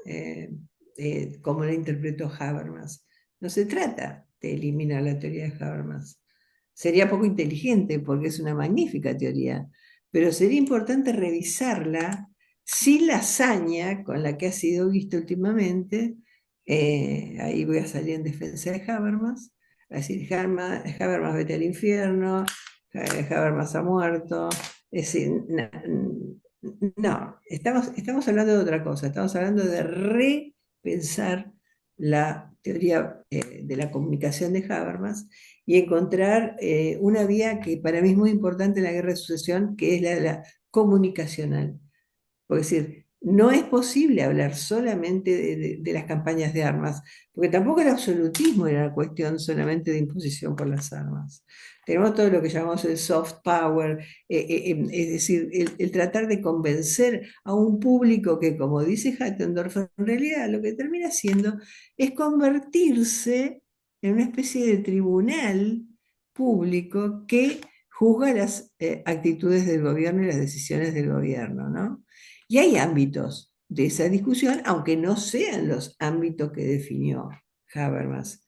como la interpretó Habermas, no se trata de eliminar la teoría de Habermas. Sería poco inteligente porque es una magnífica teoría, pero sería importante revisarla sin la hazaña con la que ha sido vista últimamente. Ahí voy a salir en defensa de Habermas, a decir, Habermas vete al infierno, Habermas ha muerto, Es decir, no, estamos hablando de otra cosa, estamos hablando de repensar la teoría de la comunicación de Habermas y encontrar una vía que para mí es muy importante en la guerra de sucesión, que es la de la comunicacional. Por decir, no es posible hablar solamente de las campañas de armas, porque tampoco el absolutismo era una cuestión solamente de imposición por las armas. Tenemos todo lo que llamamos el soft power, es decir, el tratar de convencer a un público que, como dice Hattendorf, en realidad lo que termina haciendo es convertirse en una especie de tribunal público que juzga las actitudes del gobierno y las decisiones del gobierno, ¿no? Y hay ámbitos de esa discusión, aunque no sean los ámbitos que definió Habermas.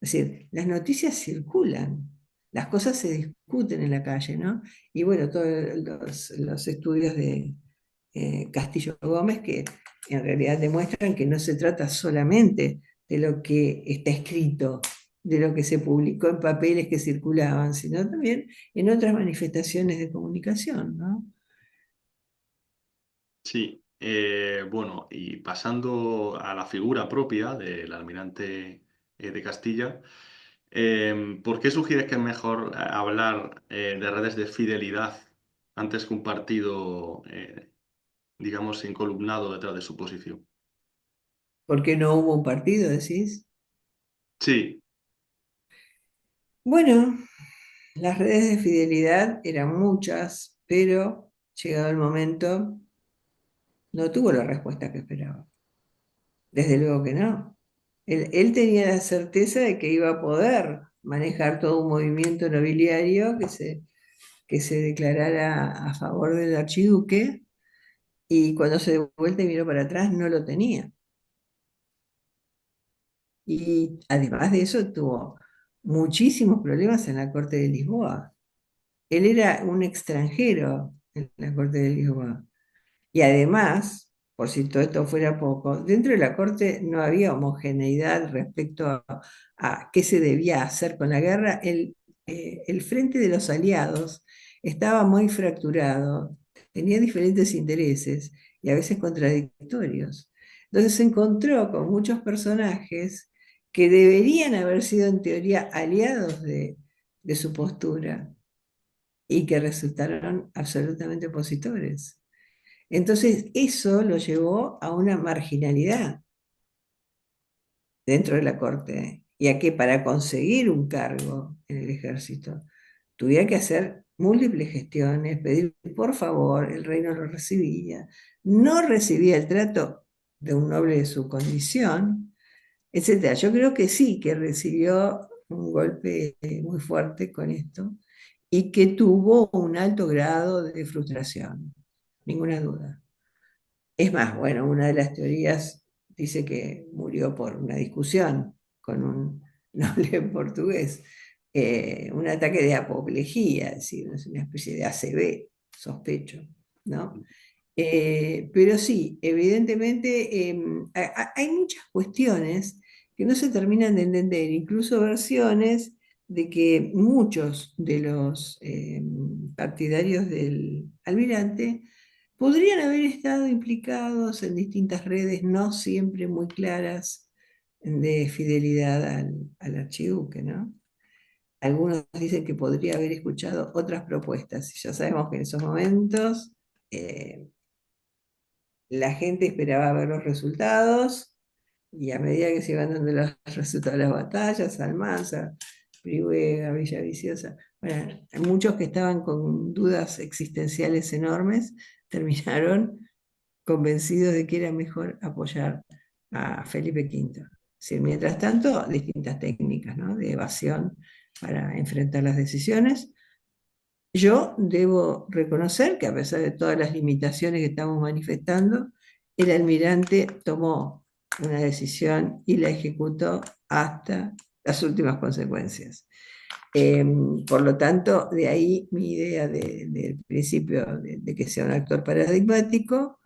Es decir, las noticias circulan, las cosas se discuten en la calle, ¿no? Y bueno, todos los estudios de Castillo Gómez que en realidad demuestran que no se trata solamente de lo que está escrito, de lo que se publicó en papeles que circulaban, sino también en otras manifestaciones de comunicación, ¿no? Sí, bueno, y pasando a la figura propia del almirante de Castilla, ¿por qué sugieres que es mejor hablar de redes de fidelidad antes que un partido, digamos, encolumnado detrás de su posición? ¿Por qué no hubo un partido, decís? Sí, Bueno, las redes de fidelidad eran muchas, pero llegado el momento no tuvo la respuesta que esperaba. Desde luego que no. Él tenía la certeza de que iba a poder manejar todo un movimiento nobiliario que se declarara a favor del archiduque, y cuando se dio vuelta y miró para atrás no lo tenía. Y además de eso tuvo muchísimos problemas en la corte de Lisboa. Él era un extranjero en la corte de Lisboa. Y además, por si todo esto fuera poco, dentro de la corte no había homogeneidad respecto a qué se debía hacer con la guerra. El frente de los aliados estaba muy fracturado, tenía diferentes intereses y a veces contradictorios. Entonces se encontró con muchos personajes que deberían haber sido en teoría aliados de su postura y que resultaron absolutamente opositores. Entonces, eso lo llevó a una marginalidad dentro de la corte y a que para conseguir un cargo en el ejército tuviera que hacer múltiples gestiones, pedir por favor, el rey no lo recibía, no recibía el trato de un noble de su condición, etcétera. Yo creo que sí, que recibió un golpe muy fuerte con esto y que tuvo un alto grado de frustración, ninguna duda. Es más, bueno, una de las teorías dice que murió por una discusión con un noble portugués, un ataque de apoplejía, es decir, es una especie de ACV, sospecho, ¿no? Pero sí, evidentemente hay muchas cuestiones que no se terminan de entender, incluso versiones de que muchos de los partidarios del almirante podrían haber estado implicados en distintas redes no siempre muy claras de fidelidad al archiduque, ¿no? Algunos dicen que podría haber escuchado otras propuestas, y ya sabemos que en esos momentos eh, la gente esperaba ver los resultados, y a medida que se iban dando los resultados de las batallas, Almanza, Brihuega, Villaviciosa, bueno, muchos que estaban con dudas existenciales enormes, terminaron convencidos de que era mejor apoyar a Felipe V. Sí, mientras tanto, distintas técnicas, ¿no?, de evasión para enfrentar las decisiones. Yo debo reconocer que a pesar de todas las limitaciones que estamos manifestando, el almirante tomó una decisión y la ejecutó hasta las últimas consecuencias. Por lo tanto, de ahí mi idea del principio de que sea un actor paradigmático,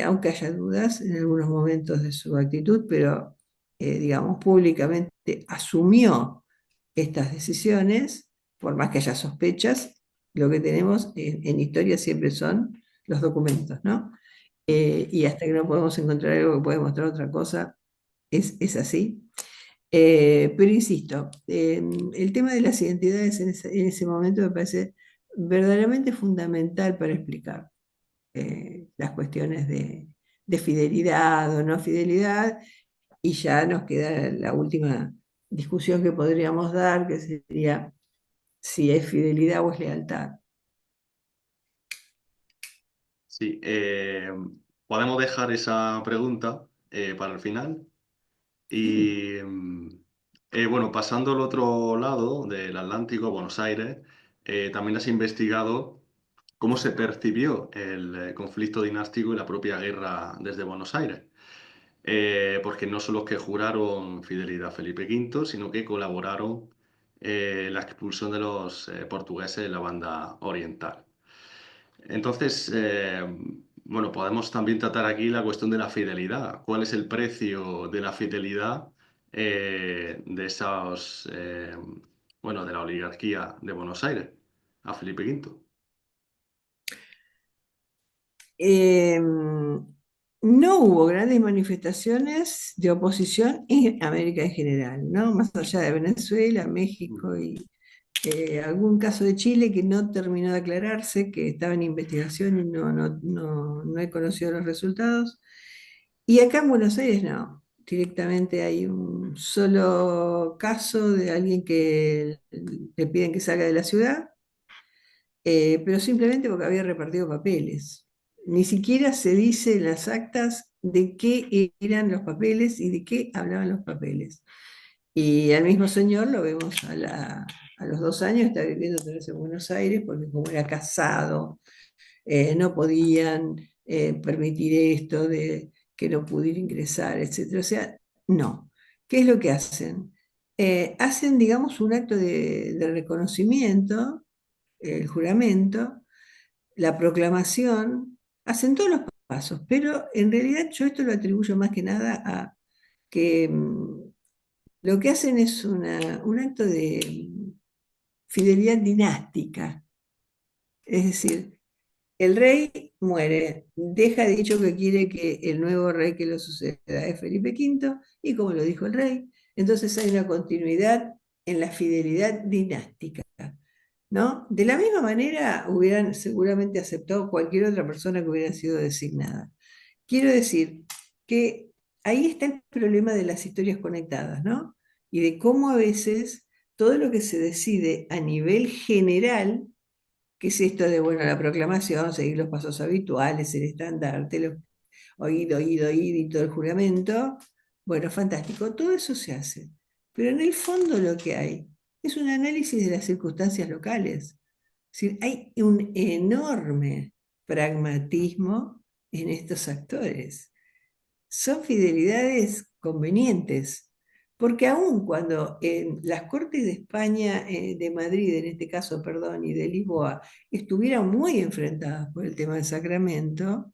aunque haya dudas en algunos momentos de su actitud, pero digamos, públicamente asumió estas decisiones, por más que haya sospechas, Lo que tenemos en historia siempre son los documentos, ¿no? Y hasta que no podemos encontrar algo que puede mostrar otra cosa, es así. Pero insisto, el tema de las identidades en ese momento me parece verdaderamente fundamental para explicar las cuestiones de fidelidad o no fidelidad, y ya nos queda la última discusión que podríamos dar, que sería si es fidelidad o es lealtad. Sí, podemos dejar esa pregunta para el final. Y bueno, pasando al otro lado del Atlántico, Buenos Aires, también has investigado cómo se percibió el conflicto dinástico y la propia guerra desde Buenos Aires. Porque no son los que juraron fidelidad a Felipe V, sino que colaboraron en la expulsión de los portugueses de la banda oriental. Entonces, bueno, podemos también tratar aquí la cuestión de la fidelidad. ¿Cuál es el precio de la fidelidad de esos, bueno, de la oligarquía de Buenos Aires a Felipe V? Eh, no hubo grandes manifestaciones de oposición en América en general, ¿no? Más allá de Venezuela, México y algún caso de Chile que no terminó de aclararse, que estaba en investigación y no he conocido los resultados. Y acá en Buenos Aires no. Directamente hay un solo caso de alguien que le piden que salga de la ciudad, pero simplemente porque había repartido papeles. Ni siquiera se dice en las actas de qué eran los papeles y de qué hablaban los papeles. Y al mismo señor lo vemos a los 2 años, está viviendo otra vez en Buenos Aires, porque como era casado, no podían permitir esto de que no pudiera ingresar, etcétera. O sea, no. ¿Qué es lo que hacen? Hacen, digamos, un acto de reconocimiento, el juramento, la proclamación, hacen todos los pasos, pero en realidad yo esto lo atribuyo más que nada a que lo que hacen es un acto de fidelidad dinástica. Es decir, el rey muere, deja dicho que quiere que el nuevo rey que lo suceda es Felipe V, y como lo dijo el rey, entonces hay una continuidad en la fidelidad dinástica, ¿no? De la misma manera hubieran seguramente aceptado cualquier otra persona que hubiera sido designada. Quiero decir que ahí está el problema de las historias conectadas, ¿no? Y de cómo a veces todo lo que se decide a nivel general, que es esto de, bueno, la proclamación, seguir los pasos habituales, el estandarte, oído, oído, oído y todo el juramento, bueno, fantástico, todo eso se hace. Pero en el fondo lo que hay es un análisis de las circunstancias locales. Es decir, hay un enorme pragmatismo en estos actores. Son fidelidades convenientes, porque aun cuando en las Cortes de España, de Madrid en este caso, perdón, y de Lisboa, estuvieran muy enfrentadas por el tema del sacramento,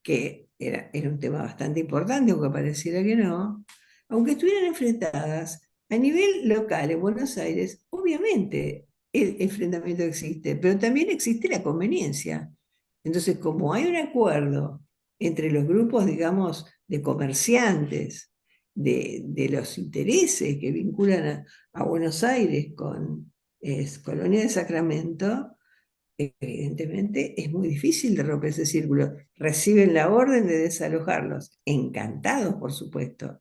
que era un tema bastante importante, aunque pareciera que no, aunque estuvieran enfrentadas a nivel local en Buenos Aires, obviamente el enfrentamiento existe, pero también existe la conveniencia. Entonces, como hay un acuerdo entre los grupos, digamos, de comerciantes, de los intereses que vinculan a Buenos Aires con Colonia de Sacramento, evidentemente es muy difícil de romper ese círculo. Reciben la orden de desalojarlos, encantados, por supuesto,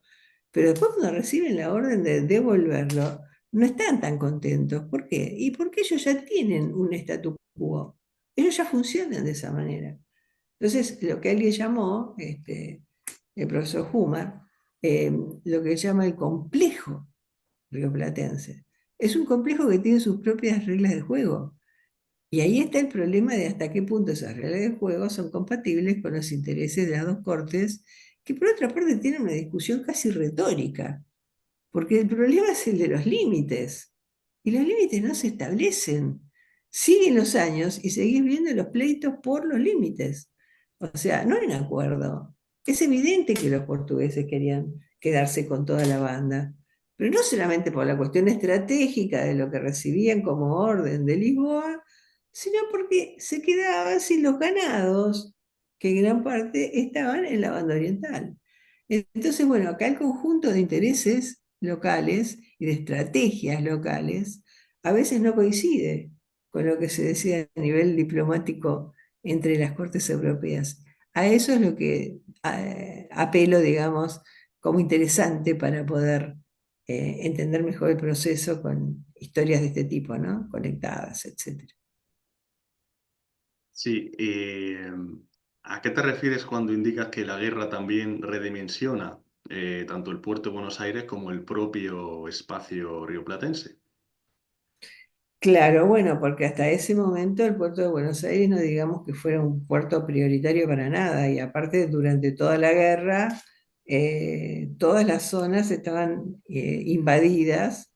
pero después cuando reciben la orden de devolverlo, no están tan contentos. ¿Por qué? Y porque ellos ya tienen un statu quo. Ellos ya funcionan de esa manera. Entonces, lo que alguien llamó, el profesor Humer, lo que llama el complejo rioplatense. Es un complejo que tiene sus propias reglas de juego. Y ahí está el problema de hasta qué punto esas reglas de juego son compatibles con los intereses de las dos cortes, que por otra parte tienen una discusión casi retórica, porque el problema es el de los límites, y los límites no se establecen. Siguen los años y seguís viendo los pleitos por los límites. O sea, no hay un acuerdo. Es evidente que los portugueses querían quedarse con toda la banda, pero no solamente por la cuestión estratégica de lo que recibían como orden de Lisboa, sino porque se quedaba sin los ganados, que en gran parte estaban en la banda oriental. Entonces, bueno, acá el conjunto de intereses locales y de estrategias locales a veces no coincide con lo que se decía a nivel diplomático entre las cortes europeas. A eso es lo que apelo, digamos, como interesante para poder entender mejor el proceso con historias de este tipo, ¿no? Conectadas, etcétera. Sí, ¿a qué te refieres cuando indicas que la guerra también redimensiona tanto el puerto de Buenos Aires como el propio espacio rioplatense? Claro, bueno, porque hasta ese momento el puerto de Buenos Aires no digamos que fuera un puerto prioritario para nada, y aparte durante toda la guerra todas las zonas estaban invadidas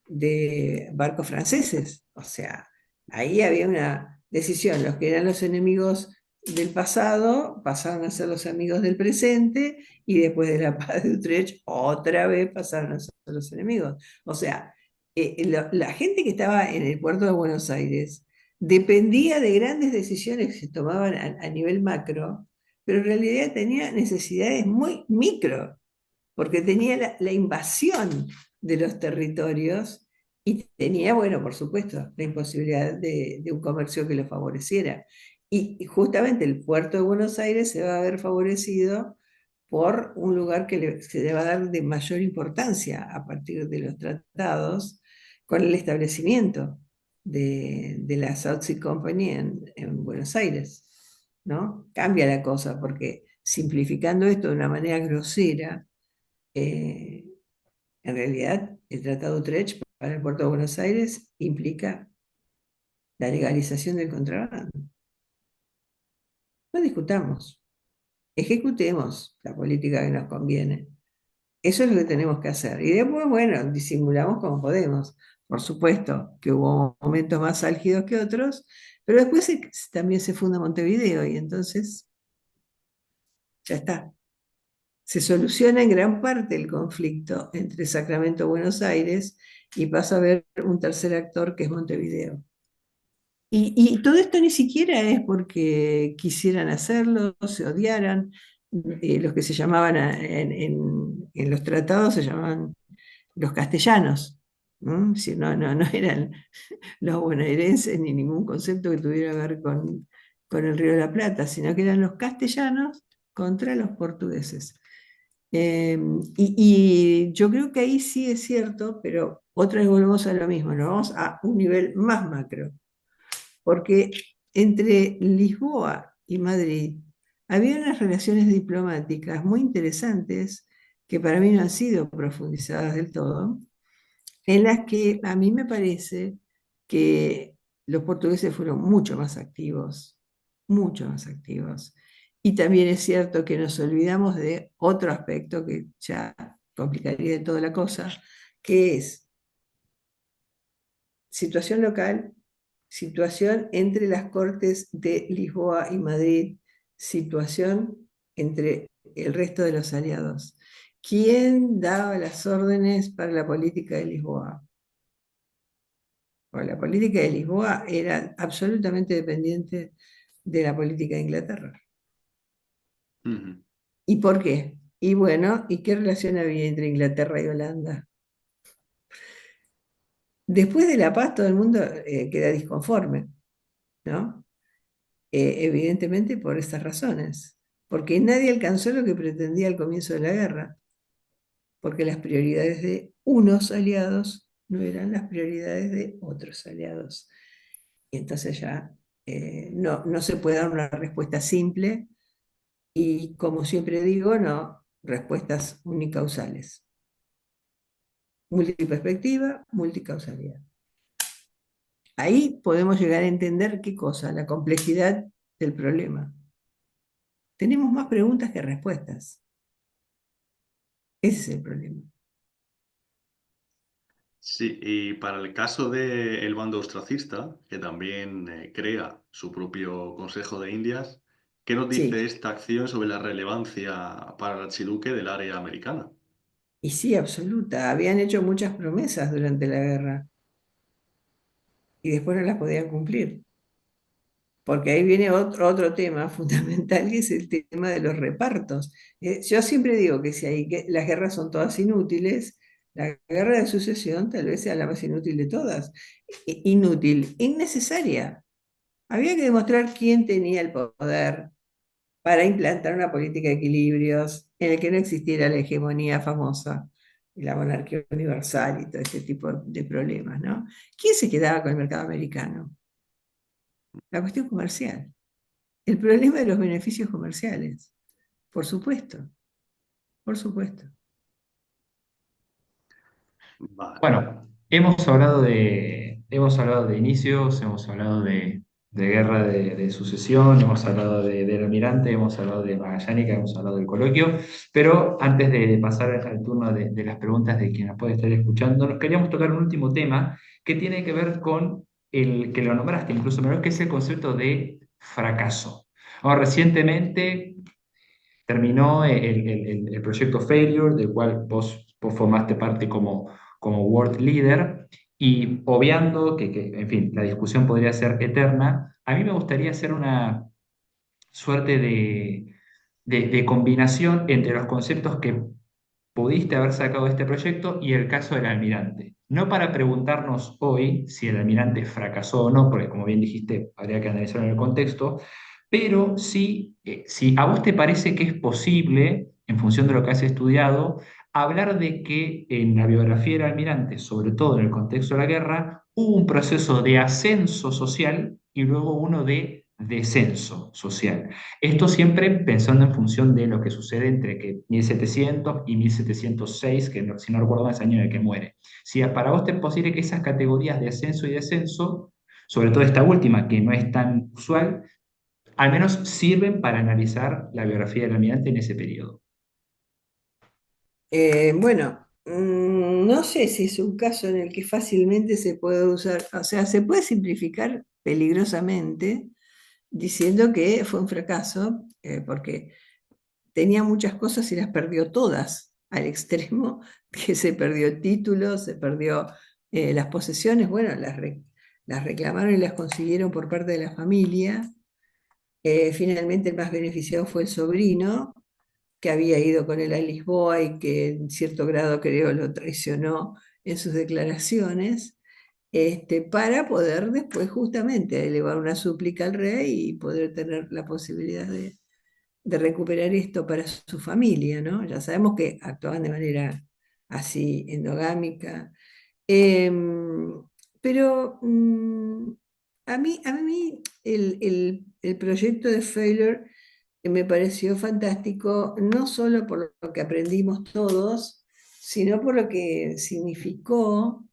de barcos franceses. O sea, ahí había una decisión. Los que eran los enemigos del pasado pasaron a ser los amigos del presente, y después de la paz de Utrecht otra vez pasaron a ser los enemigos. O sea, la gente que estaba en el puerto de Buenos Aires dependía de grandes decisiones que se tomaban a nivel macro, pero en realidad tenía necesidades muy micro, porque tenía la invasión de los territorios y tenía, bueno, por supuesto, la imposibilidad de un comercio que lo favoreciera. Y justamente el puerto de Buenos Aires se va a ver favorecido por un lugar que se le va a dar de mayor importancia a partir de los tratados, con el establecimiento de la South Sea Company en Buenos Aires, ¿no? Cambia la cosa, porque simplificando esto de una manera grosera, eh, en realidad, el Tratado de Utrecht para el puerto de Buenos Aires implica la legalización del contrabando. No discutamos, ejecutemos la política que nos conviene. Eso es lo que tenemos que hacer. Y después, bueno, disimulamos como podemos. Por supuesto que hubo momentos más álgidos que otros, pero después también se funda Montevideo, y entonces ya está. Se soluciona en gran parte el conflicto entre Sacramento y Buenos Aires, y pasa a haber un tercer actor que es Montevideo. Y todo esto ni siquiera es porque quisieran hacerlo, se odiaran. Los que se llamaban en los tratados se llamaban los castellanos, ¿no? Si no eran los bonaerenses ni ningún concepto que tuviera que ver con el Río de la Plata, sino que eran los castellanos contra los portugueses. Y yo creo que ahí sí es cierto, pero otra vez volvemos a lo mismo, nos vamos a un nivel más macro, porque entre Lisboa y Madrid había unas relaciones diplomáticas muy interesantes que para mí no han sido profundizadas del todo, en las que a mí me parece que los portugueses fueron mucho más activos. Y también es cierto que nos olvidamos de otro aspecto que ya complicaría de toda la cosa, que es situación local, situación entre las cortes de Lisboa y Madrid, situación entre el resto de los aliados. ¿Quién daba las órdenes para la política de Lisboa? Bueno, la política de Lisboa era absolutamente dependiente de la política de Inglaterra. Ujú. ¿Y por qué? Y bueno, ¿y qué relación había entre Inglaterra y Holanda? Después de la paz todo el mundo queda disconforme, ¿no? Evidentemente por estas razones, porque nadie alcanzó lo que pretendía al comienzo de la guerra, porque las prioridades de unos aliados no eran las prioridades de otros aliados. Y entonces ya no se puede dar una respuesta simple, y como siempre digo, no, respuestas unicausales. Multiperspectiva, multicausalidad. Ahí podemos llegar a entender qué cosa, la complejidad del problema. Tenemos más preguntas que respuestas. Ese es el problema. Sí, y para el caso del bando austracista, que también crea su propio Consejo de Indias, ¿qué nos dice Sí, esta acción sobre la relevancia para el archiduque del área americana? y sí, absoluta. Habían hecho muchas promesas durante la guerra y después no las podían cumplir. porque ahí viene otro tema fundamental, que es el tema de los repartos. Yo siempre digo que si las guerras son todas inútiles, la guerra de sucesión tal vez sea la más inútil de todas. Inútil, innecesaria. Había que demostrar quién tenía el poder para implantar una política de equilibrios en el que no existiera la hegemonía famosa y la monarquía universal y todo ese tipo de problemas, ¿no? ¿Quién se quedaba con el mercado americano? La cuestión comercial. El problema de los beneficios comerciales. Por supuesto, por supuesto. Vale. Bueno, hemos hablado de inicios, hemos hablado de guerra de sucesión, hemos hablado del almirante, hemos hablado de Magallanes, hemos hablado del coloquio, pero antes de pasar al turno de las preguntas de quien nos puede estar escuchando, nos queríamos tocar un último tema que tiene que ver con el que lo nombraste incluso, pero que es el concepto de fracaso. Ahora, recientemente terminó el proyecto Failure, del cual vos formaste parte como World Leader, y obviando en fin, la discusión podría ser eterna, a mí me gustaría hacer una suerte de combinación entre los conceptos que pudiste haber sacado de este proyecto y el caso del almirante. No para preguntarnos hoy si el almirante fracasó o no, porque como bien dijiste, habría que analizarlo en el contexto, pero sí, si a vos te parece que es posible, en función de lo que has estudiado, hablar de que en la biografía del almirante, sobre todo en el contexto de la guerra, hubo un proceso de ascenso social y luego uno de descenso social. Esto siempre pensando en función de lo que sucede entre que 1700 y 1706, que si no recuerdo es el año en el que muere. Si para vos te es posible que esas categorías de ascenso y descenso, sobre todo esta última, que no es tan usual, al menos sirven para analizar la biografía del almirante en ese periodo. Bueno, no sé si es un caso en el que fácilmente se puede usar, o sea, se puede simplificar peligrosamente diciendo que fue un fracaso, porque tenía muchas cosas y las perdió todas, al extremo que se perdió el título, se perdió las posesiones, bueno, las reclamaron y las consiguieron por parte de la familia. Finalmente el más beneficiado fue el sobrino, que había ido con él a Lisboa y que en cierto grado creo lo traicionó en sus declaraciones, para poder después justamente elevar una súplica al rey y poder tener la posibilidad de recuperar esto para su familia, ¿no? Ya sabemos que actuaban de manera así endogámica. Em, pero a mí el proyecto de Failure me pareció fantástico, no solo por lo que aprendimos todos, sino por lo que significó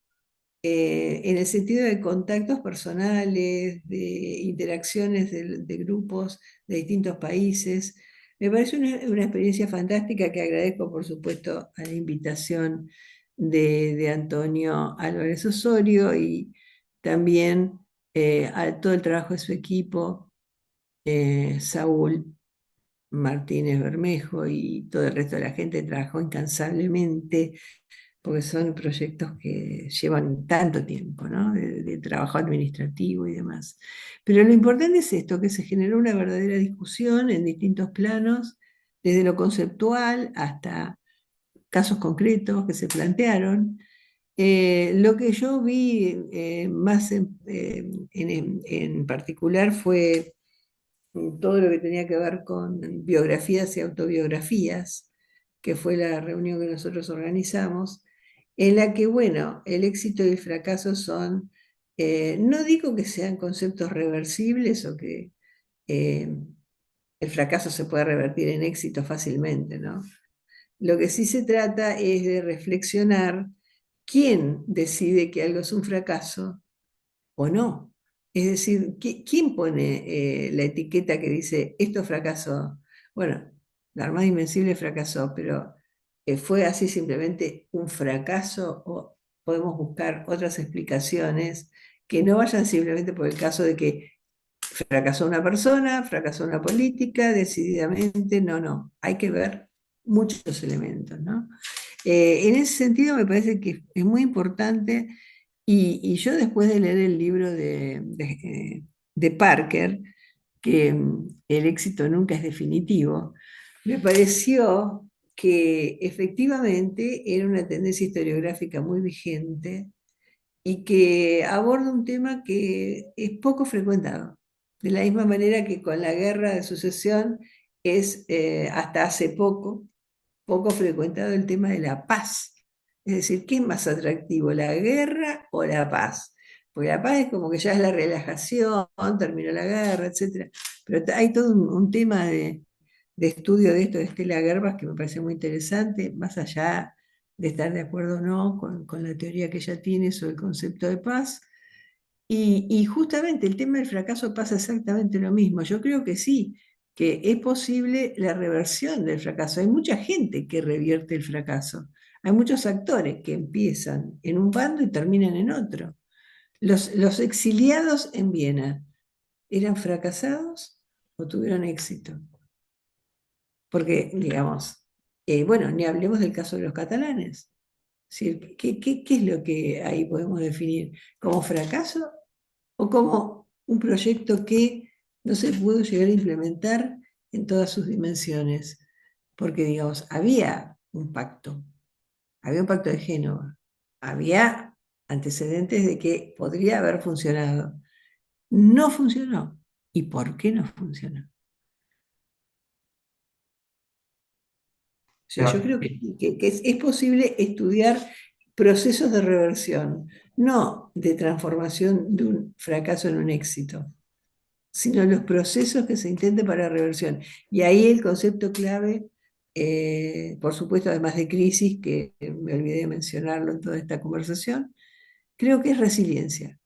en el sentido de contactos personales, de interacciones de grupos de distintos países. Me parece una experiencia fantástica que agradezco, por supuesto, a la invitación de Antonio Álvarez Osorio y también a todo el trabajo de su equipo, Saúl Martínez Bermejo y todo el resto de la gente que trabajó incansablemente porque son proyectos que llevan tanto tiempo, ¿no? De trabajo administrativo y demás. Pero lo importante es esto, que se generó una verdadera discusión en distintos planos, desde lo conceptual hasta casos concretos que se plantearon. Lo que yo vi más en particular fue todo lo que tenía que ver con biografías y autobiografías, que fue la reunión que nosotros organizamos, en la que, bueno, el éxito y el fracaso son, no digo que sean conceptos reversibles o que eh, el fracaso se puede revertir en éxito fácilmente, ¿no? Lo que sí se trata es de reflexionar quién decide que algo es un fracaso o no. Es decir, ¿quién pone la etiqueta que dice esto fracasó? Bueno, la Armada Invencible fracasó, pero ¿fue así simplemente un fracaso o podemos buscar otras explicaciones que no vayan simplemente por el caso de que fracasó una persona, fracasó una política, decididamente? No, no, hay que ver muchos elementos, ¿no? En ese sentido me parece que es muy importante y yo después de leer el libro de Parker, que el éxito nunca es definitivo, me pareció que efectivamente era una tendencia historiográfica muy vigente y que aborda un tema que es poco frecuentado. De la misma manera que con la guerra de sucesión es hasta hace poco frecuentado el tema de la paz. Es decir, ¿qué es más atractivo, la guerra o la paz? Porque la paz es como que ya es la relajación, terminó la guerra, etc. Pero hay todo un tema de estudio de esto de Estela Gerbas que me parece muy interesante, más allá de estar de acuerdo o no con la teoría que ella tiene sobre el concepto de paz. Y justamente el tema del fracaso pasa exactamente lo mismo. Yo creo que sí, que es posible la reversión del fracaso. Hay mucha gente que revierte el fracaso. Hay muchos actores que empiezan en un bando y terminan en otro. Los exiliados en Viena, ¿eran fracasados o tuvieron éxito? Porque, digamos, bueno, ni hablemos del caso de los catalanes. Es decir, ¿qué es lo que ahí podemos definir? ¿Como fracaso o como un proyecto que no se pudo llegar a implementar en todas sus dimensiones? Porque, digamos, había un pacto de Génova, había antecedentes de que podría haber funcionado. No funcionó. ¿Y por qué no funcionó? O sea, yo Pero, creo que es posible estudiar procesos de reversión, no de transformación de un fracaso en un éxito, sino los procesos que se intenten para reversión. Y ahí el concepto clave, por supuesto, además de crisis, que me olvidé de mencionarlo en toda esta conversación, creo que es resiliencia.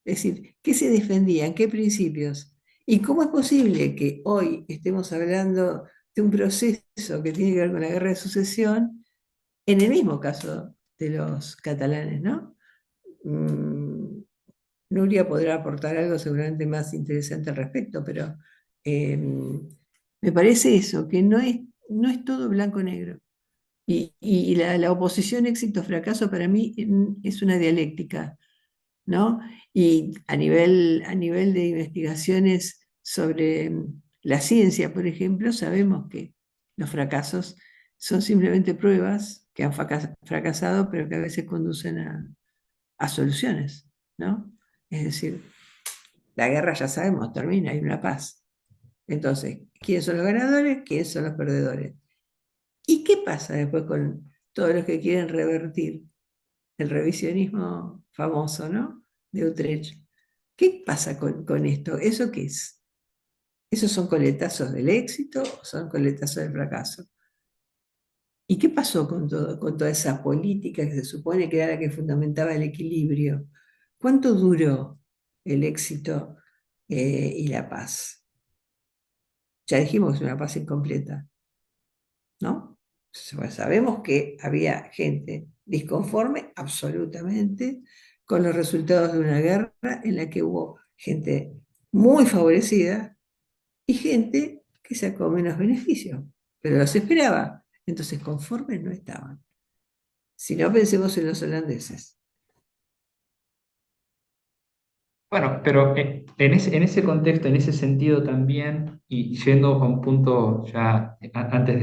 Es decir, ¿qué se defendían? ¿Qué principios? ¿Y cómo es posible que hoy estemos hablando de un proceso que tiene que ver con la guerra de sucesión, en el mismo caso de los catalanes, ¿no? Mm, Nuria podrá aportar algo seguramente más interesante al respecto, pero eh, me parece eso, que no es todo blanco-negro. Y la oposición éxito-fracaso para mí es una dialéctica, ¿no? Y a nivel de investigaciones sobre la ciencia, por ejemplo, sabemos que los fracasos son simplemente pruebas que han fracasado, pero que a veces conducen a soluciones, ¿no? Es decir, la guerra ya sabemos, termina, hay una paz. Entonces, ¿quiénes son los ganadores? ¿Quiénes son los perdedores? ¿Y qué pasa después con todos los que quieren revertir el revisionismo famoso, ¿no? De Utrecht? ¿Qué pasa con esto? ¿Eso qué es? ¿Esos son coletazos del éxito o son coletazos del fracaso? ¿Y qué pasó con toda esa política que se supone que era la que fundamentaba el equilibrio? ¿Cuánto duró el éxito y la paz? Ya dijimos que es una paz incompleta, ¿no? Pues sabemos que había gente disconforme absolutamente con los resultados de una guerra en la que hubo gente muy favorecida y gente que sacó menos beneficio, pero los esperaba. Entonces, conformes no estaban. Si no, pensemos en los holandeses. bueno, pero en ese contexto, en ese sentido también, y yendo a un punto ya antes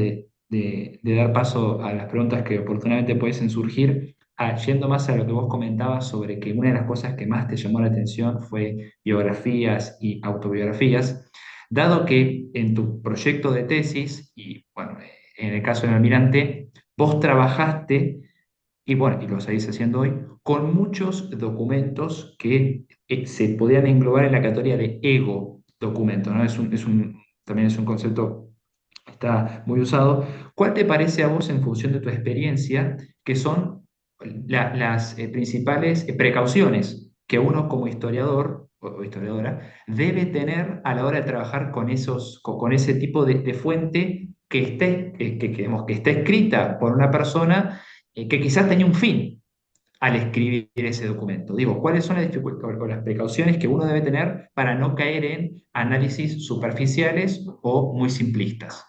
de dar paso a las preguntas que oportunamente pudiesen surgir, yendo más a lo que vos comentabas sobre que una de las cosas que más te llamó la atención fue biografías y autobiografías, dado que en tu proyecto de tesis, y bueno, en el caso del almirante, vos trabajaste y bueno, y lo seguís haciendo hoy, con muchos documentos que se podían englobar en la categoría de ego documento, ¿no? También es un concepto que está muy usado. ¿Cuál te parece a vos, en función de tu experiencia, que son las principales precauciones que uno como historiador o historiadora debe tener a la hora de trabajar con ese tipo de fuente digamos, que esté escrita por una persona que quizás tenía un fin al escribir ese documento? Digo, ¿cuáles son las dificultades o las precauciones que uno debe tener para no caer en análisis superficiales o muy simplistas?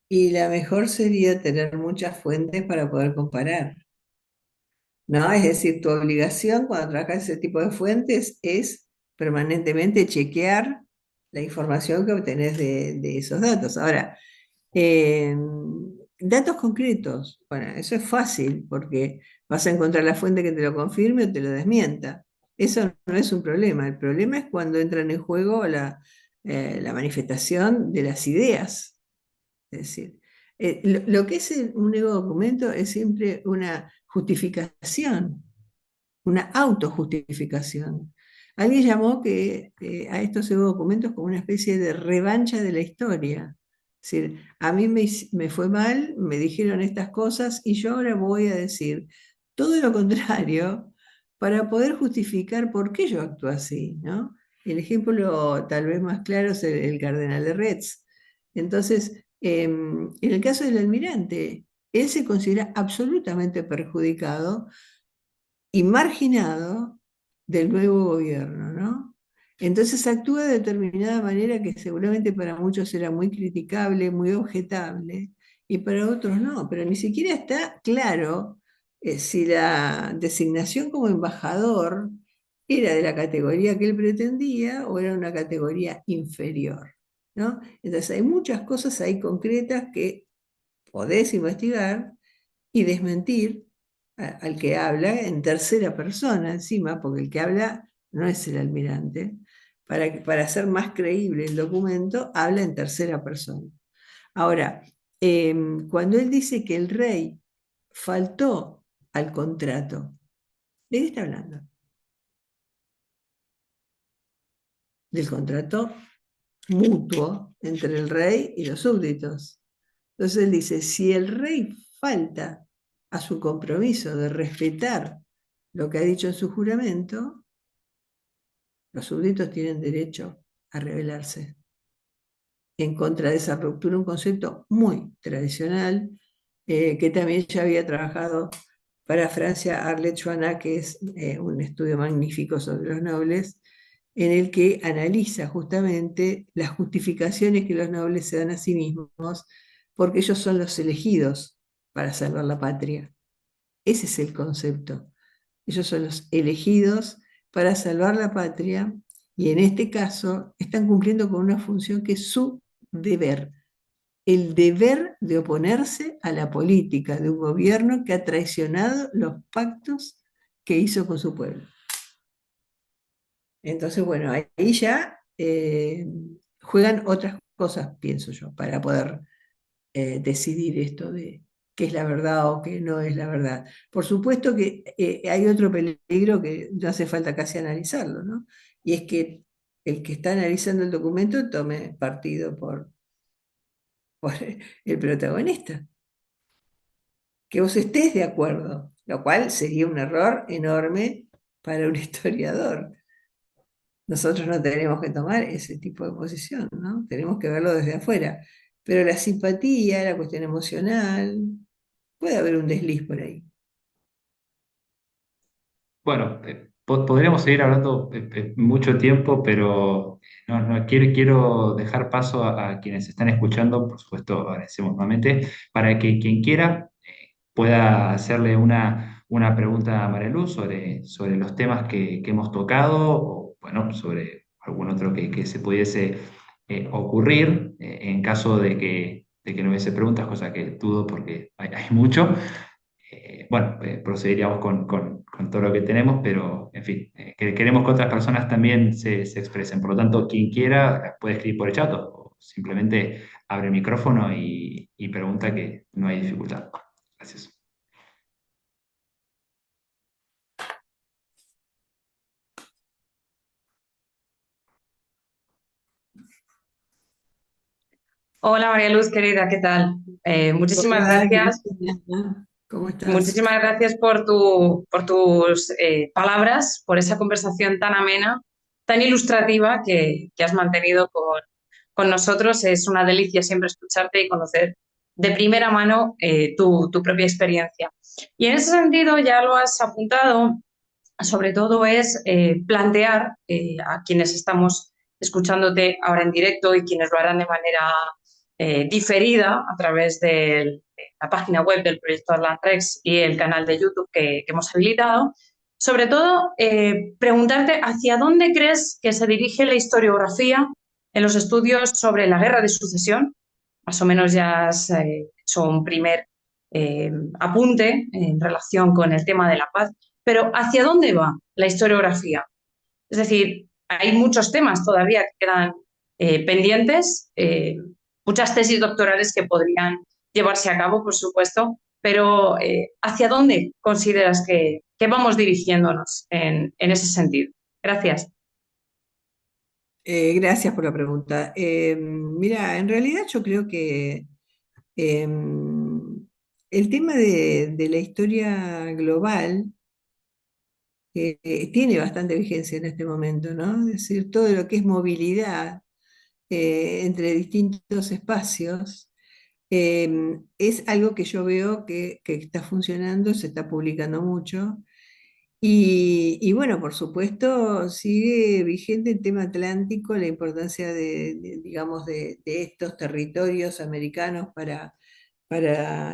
Y la mejor sería tener muchas fuentes para poder comparar, ¿no? Es decir, tu obligación cuando trabajas ese tipo de fuentes es permanentemente chequear la información que obtenés de esos datos. Ahora, eh, datos concretos, bueno, eso es fácil porque vas a encontrar la fuente que te lo confirme o te lo desmienta. Eso no es un problema. El problema es cuando entran en juego la manifestación de las ideas. Es decir, lo que es un ego documento es siempre una justificación, una autojustificación. Alguien llamó a estos ego documentos como una especie de revancha de la historia. Es decir, a mí me fue mal, me dijeron estas cosas y yo ahora voy a decir todo lo contrario para poder justificar por qué yo actúo así, ¿no? El ejemplo tal vez más claro es el cardenal de Retz. Entonces, en el caso del almirante, él se considera absolutamente perjudicado y marginado del nuevo gobierno, ¿no? Entonces actúa de determinada manera que seguramente para muchos era muy criticable, muy objetable, y para otros no, pero ni siquiera está claro si la designación como embajador era de la categoría que él pretendía o era una categoría inferior, ¿no? Entonces hay muchas cosas ahí concretas que podés investigar y desmentir al que habla en tercera persona encima, porque el que habla no es el almirante. Para hacer más creíble el documento, habla en tercera persona. Ahora, cuando él dice que el rey faltó al contrato, ¿de qué está hablando? Del contrato mutuo entre el rey y los súbditos. Entonces él dice, si el rey falta a su compromiso de respetar lo que ha dicho en su juramento, los súbditos tienen derecho a rebelarse en contra de esa ruptura, un concepto muy tradicional, que también ya había trabajado para Francia Arlette Joanna, que es un estudio magnífico sobre los nobles, en el que analiza justamente las justificaciones que los nobles se dan a sí mismos, porque ellos son los elegidos para salvar la patria. Ese es el concepto. Ellos son los elegidos para salvar la patria y en este caso están cumpliendo con una función que es su deber, el deber de oponerse a la política de un gobierno que ha traicionado los pactos que hizo con su pueblo. Entonces, bueno, ahí ya juegan otras cosas, pienso yo, para poder decidir esto de qué es la verdad o qué no es la verdad. Por supuesto que hay otro peligro que no hace falta casi analizarlo, ¿no? Y es que el que está analizando el documento tome partido por el protagonista, que vos estés de acuerdo, lo cual sería un error enorme para un historiador. Nosotros no tenemos que tomar ese tipo de posición, ¿no? Tenemos que verlo desde afuera. Pero la simpatía, la cuestión emocional, puede haber un desliz por ahí. Bueno, podríamos seguir hablando mucho tiempo, pero quiero dejar paso a quienes están escuchando, por supuesto, agradecemos nuevamente, para que quien quiera pueda hacerle una pregunta a María Luz sobre los temas que hemos tocado, o bueno, sobre algún otro que se pudiese ocurrir, en caso de que no hubiese preguntas, cosa que dudo porque hay mucho. Bueno, procederíamos con todo lo que tenemos, pero en fin, queremos que otras personas también se expresen. Por lo tanto, quien quiera puede escribir por el chat o simplemente abre el micrófono y pregunta, que no hay dificultad. Gracias. Hola María Luz, querida, ¿qué tal? Muchísimas Hola, gracias. Cristina. ¿Cómo estás? Muchísimas gracias por tus palabras, por esa conversación tan amena, tan ilustrativa que has mantenido con nosotros. Es una delicia siempre escucharte y conocer de primera mano tu propia experiencia. Y en ese sentido, ya lo has apuntado, sobre todo es plantear a quienes estamos escuchándote ahora en directo y quienes lo harán de manera diferida a través de la página web del proyecto Atlanrex y el canal de YouTube que hemos habilitado. Sobre todo, preguntarte hacia dónde crees que se dirige la historiografía En los estudios sobre la guerra de sucesión, más o menos ya has hecho un primer eh, apunte en relación con el tema de la paz, pero ¿hacia dónde va la historiografía? Es decir, hay muchos temas todavía que quedan pendientes, muchas tesis doctorales que podrían llevarse a cabo, por supuesto, pero ¿hacia dónde consideras que vamos dirigiéndonos en ese sentido? Gracias. Gracias por la pregunta. Mira, en realidad yo creo que el tema de la historia global tiene bastante vigencia en este momento, ¿no? Es decir, todo lo que es movilidad entre distintos espacios es algo que yo veo que está funcionando, se está publicando mucho. Y bueno, por supuesto, sigue vigente el tema atlántico, la importancia digamos, de estos territorios americanos para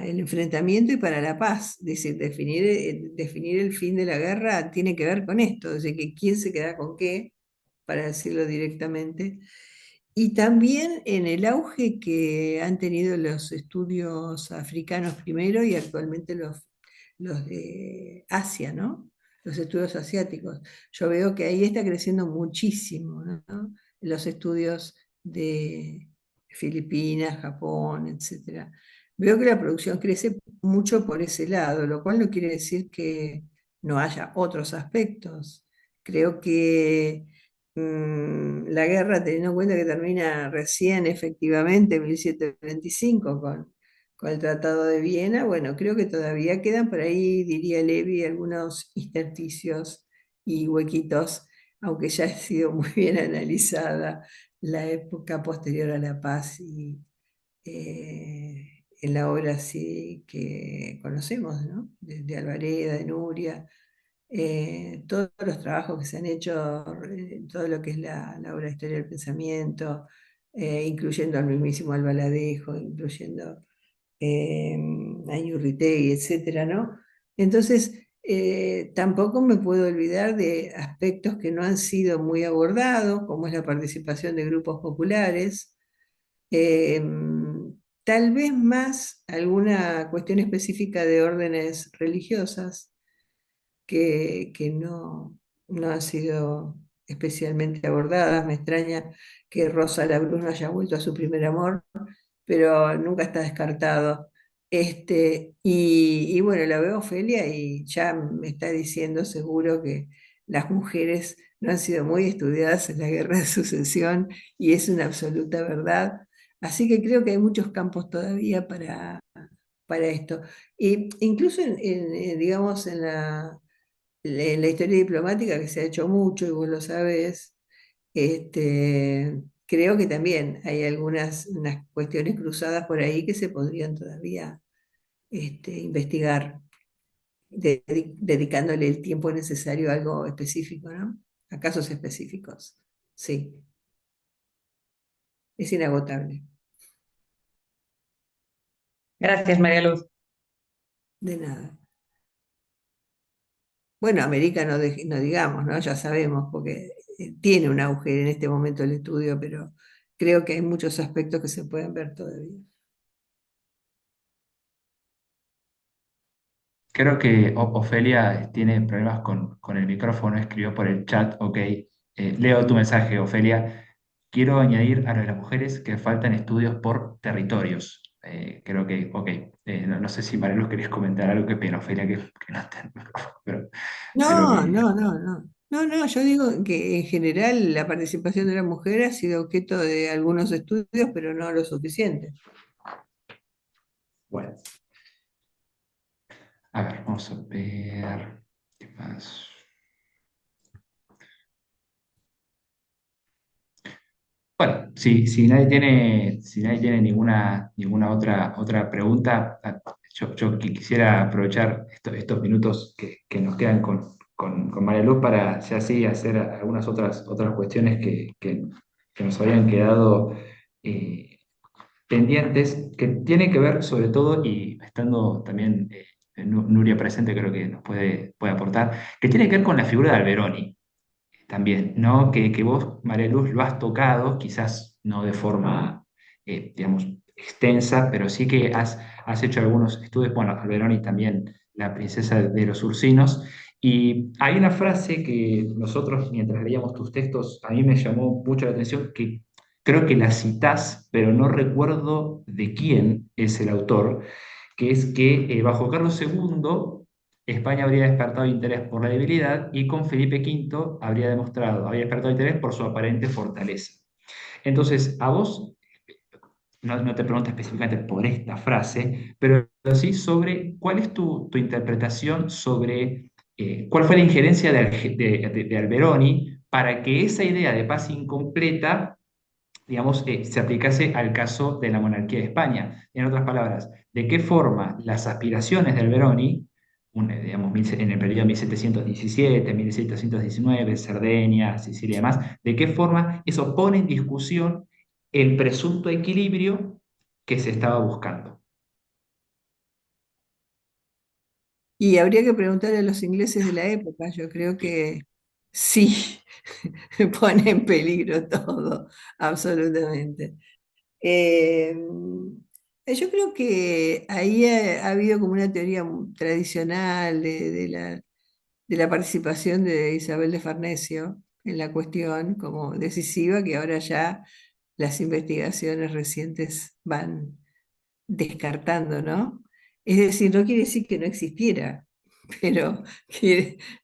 el enfrentamiento y para la paz. Es decir, definir el fin de la guerra tiene que ver con esto, es decir, que quién se queda con qué, para decirlo directamente. Y también en el auge que han tenido los estudios africanos primero y actualmente los de Asia, ¿no? Los estudios asiáticos. Yo veo que ahí está creciendo muchísimo, ¿no? Los estudios de Filipinas, Japón, etcétera. Veo que la producción crece mucho por ese lado, lo cual no quiere decir que no haya otros aspectos. Creo que la guerra, teniendo en cuenta que termina recién efectivamente en 1725 con el Tratado de Viena, bueno, creo que todavía quedan por ahí, diría Levi, algunos intersticios y huequitos, aunque ya ha sido muy bien analizada la época posterior a la paz y en la obra sí que conocemos, ¿no? De Alvareda, de Nuria, todos los trabajos que se han hecho, todo lo que es la obra de historia del pensamiento, incluyendo al mismísimo Albaladejo, incluyendo eh, a Yurritegui, etcétera, ¿no? Entonces, tampoco me puedo olvidar de aspectos que no han sido muy abordados, como es la participación de grupos populares, eh, tal vez más alguna cuestión específica de órdenes religiosas que no han sido especialmente abordadas. Me extraña que Rosa Labruz no haya vuelto a su primer amor, pero nunca está descartado. Y bueno, la veo a Ofelia y ya me está diciendo seguro que las mujeres no han sido muy estudiadas en la guerra de sucesión y es una absoluta verdad. Así que creo que hay muchos campos todavía para esto. Y incluso digamos, en la historia diplomática, que se ha hecho mucho y vos lo sabés, creo que también hay unas cuestiones cruzadas por ahí que se podrían todavía investigar, dedicándole el tiempo necesario a algo específico, ¿no? A casos específicos. Sí, es inagotable. Gracias, María Luz. De nada. Bueno, América no digamos, ¿no? Ya sabemos, porque tiene un auge en este momento el estudio, pero creo que hay muchos aspectos que se pueden ver todavía. Creo que Ofelia tiene problemas con el micrófono, escribió por el chat, ok. Leo tu mensaje, Ofelia. Quiero añadir a lo de las mujeres que faltan estudios por territorios. Creo que, ok. No sé si Mariluz querés comentar algo, qué pena, Ofelia, que no está en el micrófono, pero creo No, que, no, no, no. No, no, yo digo que en general la participación de la mujer ha sido objeto de algunos estudios, pero no lo suficiente. bueno. A ver, vamos a ver qué más. Bueno, si nadie tiene ninguna otra pregunta, yo quisiera aprovechar estos minutos que nos quedan con María Luz para ya sí hacer algunas otras cuestiones que nos habían quedado eh, pendientes, que tienen que ver sobre todo, y estando también Nuria presente, creo que nos puede aportar, que tiene que ver con la figura de Alberoni. también, ¿no? Que vos, María Luz, lo has tocado, quizás no de forma, digamos, extensa, pero sí que has hecho algunos estudios, bueno, Alberoni también, la princesa de los Ursinos, y hay una frase que nosotros, mientras leíamos tus textos, a mí me llamó mucho la atención, que creo que la citás, pero no recuerdo de quién es el autor, que es que bajo Carlos II España habría despertado interés por la debilidad y con Felipe V habría despertado interés por su aparente fortaleza. Entonces, a vos, no te pregunto específicamente por esta frase, pero sí sobre cuál es tu interpretación sobre cuál fue la injerencia de Alberoni para que esa idea de paz incompleta, digamos, se aplicase al caso de la monarquía de España. En otras palabras, de qué forma las aspiraciones de Alberoni, digamos, en el periodo 1717, 1719, Cerdeña, Sicilia y demás, de qué forma eso pone en discusión el presunto equilibrio que se estaba buscando. Y habría que preguntarle a los ingleses de la época, yo creo que sí, pone en peligro todo, absolutamente. Eh, yo creo que ahí ha habido como una teoría tradicional de la participación de Isabel de Farnesio en la cuestión como decisiva, que ahora ya las investigaciones recientes van descartando, ¿no? Es decir, no quiere decir que no existiera, pero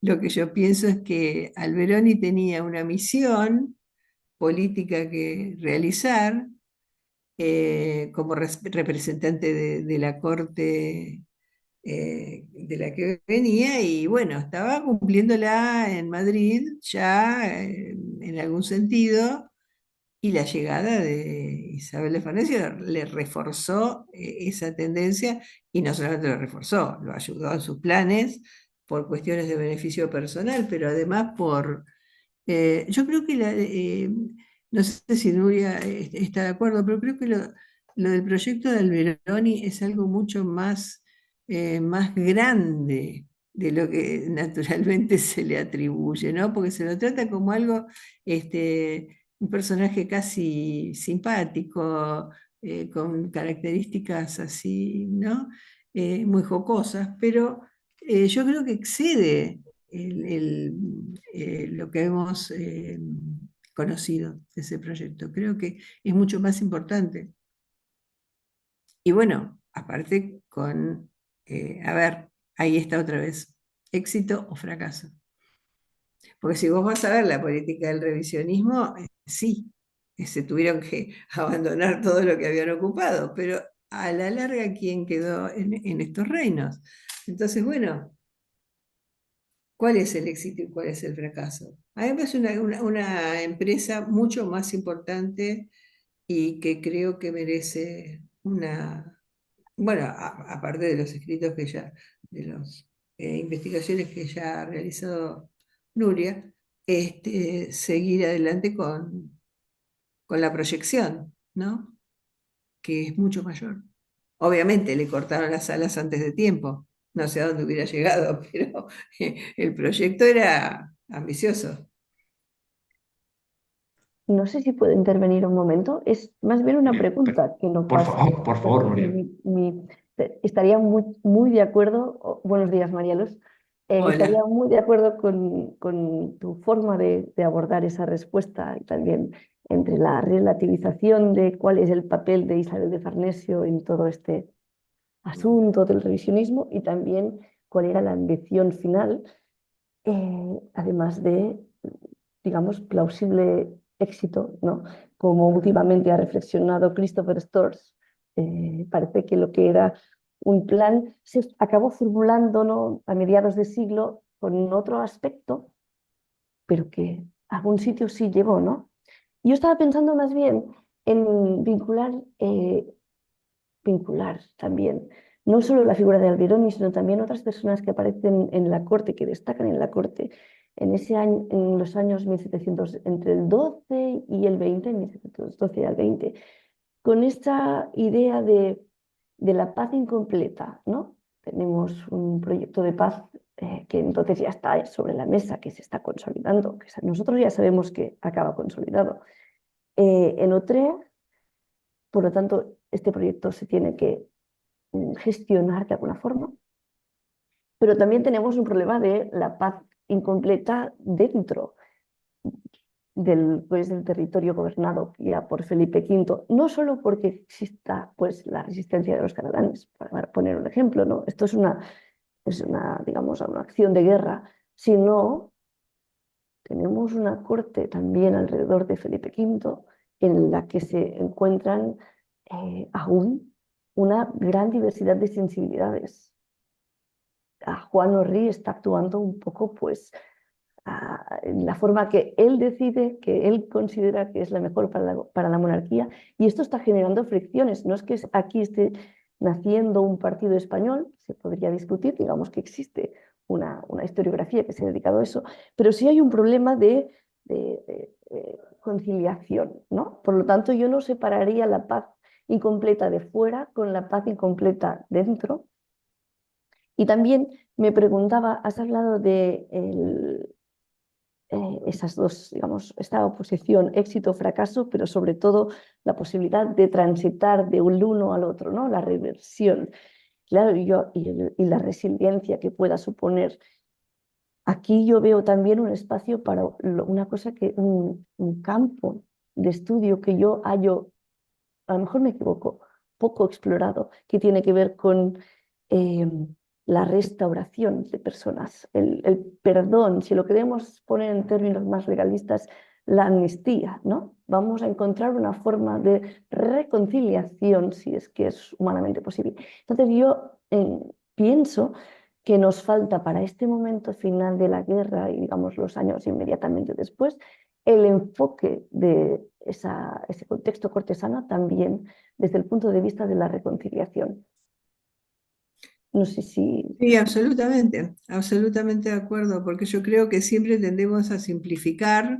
lo que yo pienso es que Alberoni tenía una misión política que realizar como representante de la corte de la que venía y bueno, estaba cumpliéndola en Madrid ya en algún sentido y la llegada de Isabel de Farnesio le reforzó esa tendencia y no solamente lo reforzó, lo ayudó en sus planes por cuestiones de beneficio personal, pero además yo creo que no sé si Nuria está de acuerdo, pero creo que lo del proyecto de Alberoni es algo mucho más grande de lo que naturalmente se le atribuye, ¿no? Porque se lo trata como algo, un personaje casi simpático, con características así, ¿no? Muy jocosas, pero yo creo que excede lo que hemos conocido de ese proyecto. Creo que es mucho más importante. Y bueno, aparte a ver, ahí está otra vez, éxito o fracaso. Porque si vos vas a ver la política del revisionismo, sí, se tuvieron que abandonar todo lo que habían ocupado, pero a la larga, ¿quién quedó en estos reinos? Entonces, bueno, ¿cuál es el éxito y cuál es el fracaso? A mí me parece una empresa mucho más importante y que creo que merece bueno, aparte de los escritos de las investigaciones que ya ha realizado Nuria, seguir adelante con la proyección, ¿no? Que es mucho mayor. Obviamente le cortaron las alas antes de tiempo, no sé a dónde hubiera llegado, pero el proyecto era ambicioso. No sé si puedo intervenir un momento. Es más bien una pregunta que no pasa. Por favor, Nuria. Estaría muy, muy de acuerdo. Buenos días, María Luz. Estaría Hola. muy de acuerdo con tu forma de abordar esa respuesta y también entre la relativización de cuál es el papel de Isabel de Farnesio en todo este asunto del revisionismo y también cuál era la ambición final, además de, digamos, plausible éxito, ¿no? Como últimamente ha reflexionado Christopher Storrs, parece que lo que era un plan se acabó formulando, ¿no?, a mediados de siglo con otro aspecto, pero que a algún sitio sí llegó, ¿no? Yo estaba pensando más bien en vincular también no solo la figura de Alberoni, sino también otras personas que aparecen en la corte, que destacan en la corte en ese año, en los años 1700, entre el 12 y el 20, 1712 al 20, con esta idea de la paz incompleta, ¿no? Tenemos un proyecto de paz que entonces ya está sobre la mesa, que se está consolidando, que nosotros ya sabemos que acaba consolidado. En Utrecht, por lo tanto, este proyecto se tiene que gestionar de alguna forma, pero también tenemos un problema de la paz incompleta dentro del territorio gobernado ya por Felipe V, no solo porque exista pues, la resistencia de los catalanes, para poner un ejemplo, ¿no? Esto digamos, una acción de guerra, sino tenemos una corte también alrededor de Felipe V en la que se encuentran aún una gran diversidad de sensibilidades. Juan Orri está actuando un poco pues en la forma que él decide, que él considera que es la mejor para la monarquía, y esto está generando fricciones. No es que aquí esté naciendo un partido español, se podría discutir, digamos que existe una historiografía que se ha dedicado a eso, pero sí hay un problema de conciliación, ¿no? Por lo tanto, yo no separaría la paz incompleta de fuera con la paz incompleta dentro. Y también me preguntaba, has hablado de esas dos, digamos, esta oposición éxito-fracaso, pero sobre todo la posibilidad de transitar de un uno al otro, ¿no? La reversión, claro, y la resiliencia que pueda suponer. Aquí yo veo también un espacio para una cosa un campo de estudio que yo hallo, a lo mejor me equivoco, poco explorado, que tiene que ver con eh, la restauración de personas, el perdón, si lo queremos poner en términos más legalistas, la amnistía, ¿no? Vamos a encontrar una forma de reconciliación, si es que es humanamente posible. Entonces yo pienso que nos falta para este momento final de la guerra y, digamos, los años inmediatamente después, el enfoque de ese contexto cortesano también desde el punto de vista de la reconciliación. No sé si... Sí, absolutamente, absolutamente de acuerdo, porque yo creo que siempre tendemos a simplificar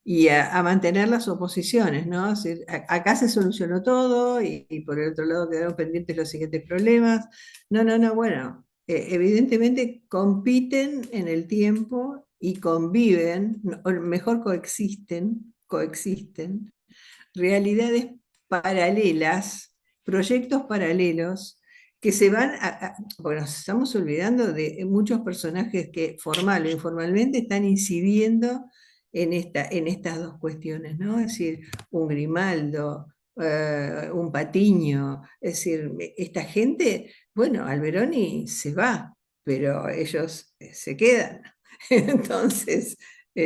y a mantener las oposiciones, ¿no? Es decir, acá se solucionó todo y por el otro lado quedaron pendientes los siguientes problemas. No, no, no, bueno, evidentemente compiten en el tiempo y conviven, o mejor coexisten realidades paralelas, proyectos paralelos que se van bueno, nos estamos olvidando de muchos personajes que formal o informalmente están incidiendo en estas dos cuestiones, ¿no? Es decir, un Grimaldo, un Patiño, es decir, esta gente, bueno, Alberoni se va, pero ellos se quedan. Entonces,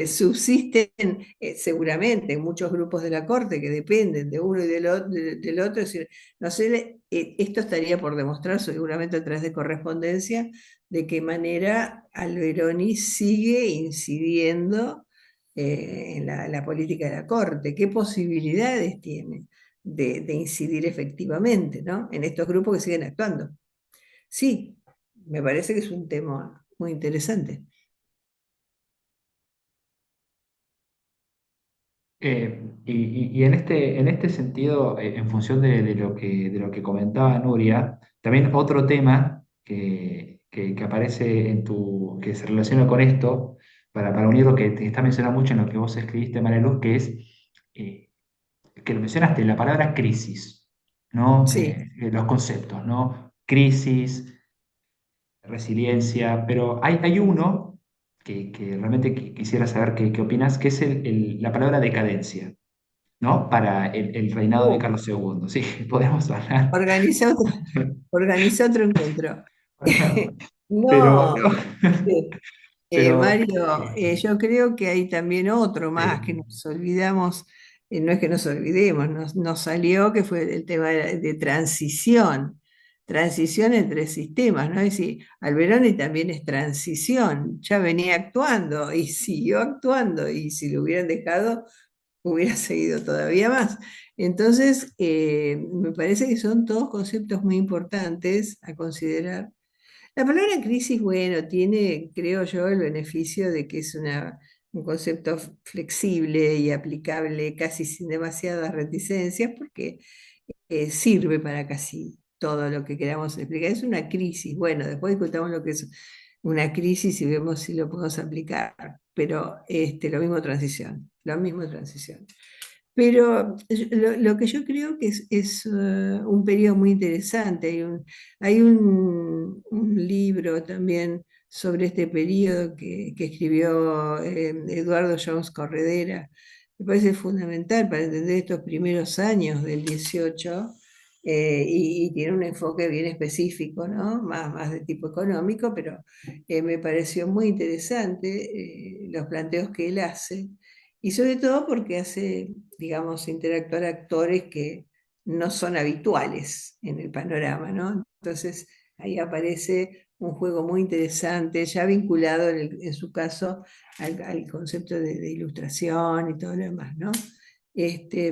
subsisten seguramente muchos grupos de la corte que dependen de uno y del otro. Es decir, no sé, esto estaría por demostrar seguramente a través de correspondencia de qué manera Alberoni sigue incidiendo en la política de la corte, qué posibilidades tiene de incidir efectivamente, ¿no? En estos grupos que siguen actuando. Sí, me parece que es un tema muy interesante. Y en este sentido, en función de lo que comentaba Nuria, también otro tema que aparece que se relaciona con esto, para unir lo que te está mencionando mucho en lo que vos escribiste, María Luz, que es eh, que lo mencionaste, la palabra crisis, ¿no? Sí. Los conceptos, ¿no? Crisis, resiliencia, pero hay uno que realmente quisiera saber qué opinas, que es la palabra decadencia, ¿no? Para el reinado de Uh, Carlos II. Sí, podemos hablar. Organiza otro, organiza otro encuentro. Pero, No, sí. pero, Mario, yo creo que hay también otro más que eh, nos olvidamos, no es que nos olvidemos, nos salió que fue el tema de transición entre sistemas, ¿no? Es decir, Alberoni también es transición, ya venía actuando y siguió actuando, y si lo hubieran dejado, hubiera seguido todavía más. Entonces, me parece que son todos conceptos muy importantes a considerar. La palabra crisis, bueno, tiene, creo yo, el beneficio de que es un concepto flexible y aplicable casi sin demasiadas reticencias, porque sirve para casi todo lo que queramos explicar. Es una crisis, bueno, después discutamos lo que es una crisis y vemos si lo podemos aplicar. Pero lo mismo transición. Pero lo que yo creo que es un periodo muy interesante. Hay un libro también sobre este periodo que escribió Eduardo Jones Corredera. Me parece fundamental para entender estos primeros años del 18, y tiene un enfoque bien específico, ¿no? Más de tipo económico, pero me pareció muy interesante los planteos que él hace. Y sobre todo porque hace, digamos, interactuar actores que no son habituales en el panorama, ¿no? Entonces ahí aparece un juego muy interesante, ya vinculado en su caso al concepto de ilustración y todo lo demás, ¿no?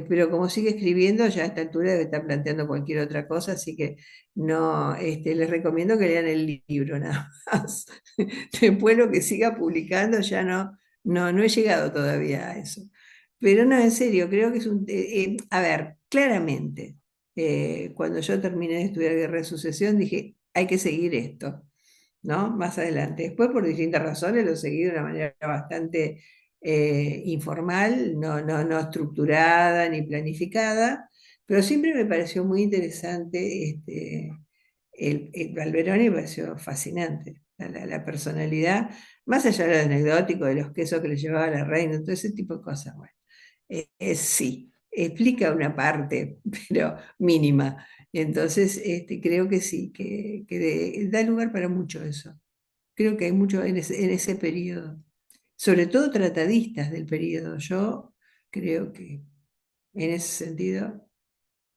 Pero como sigue escribiendo, ya a esta altura debe estar planteando cualquier otra cosa, así que no, les recomiendo que lean el libro nada más. Después lo que siga publicando ya no he llegado todavía a eso. Pero no, en serio, creo que es a ver, claramente, cuando yo terminé de estudiar Guerra de Sucesión, dije, hay que seguir esto, ¿no? Más adelante. Después, por distintas razones, lo seguí de una manera bastante informal, no estructurada ni planificada, pero siempre me pareció muy interesante el Alberoni, me pareció fascinante. La personalidad, más allá de lo anecdótico, de los quesos que le llevaba la reina, todo ese tipo de cosas, bueno, sí, explica una parte, pero mínima. Entonces, creo que sí, que da lugar para mucho eso. Creo que hay mucho en ese periodo, sobre todo tratadistas del periodo. Yo creo que en ese sentido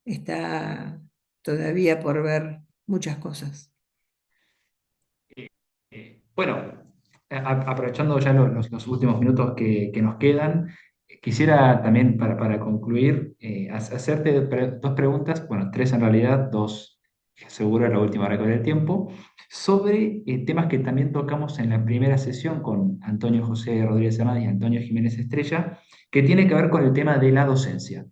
está todavía por ver muchas cosas. Bueno, aprovechando ya los últimos minutos que nos quedan, quisiera también para concluir hacerte dos preguntas, bueno, tres en realidad, dos seguro en la última hora del tiempo, sobre temas que también tocamos en la primera sesión con Antonio José Rodríguez Hernández y Antonio Jiménez Estrella, que tiene que ver con el tema de la docencia.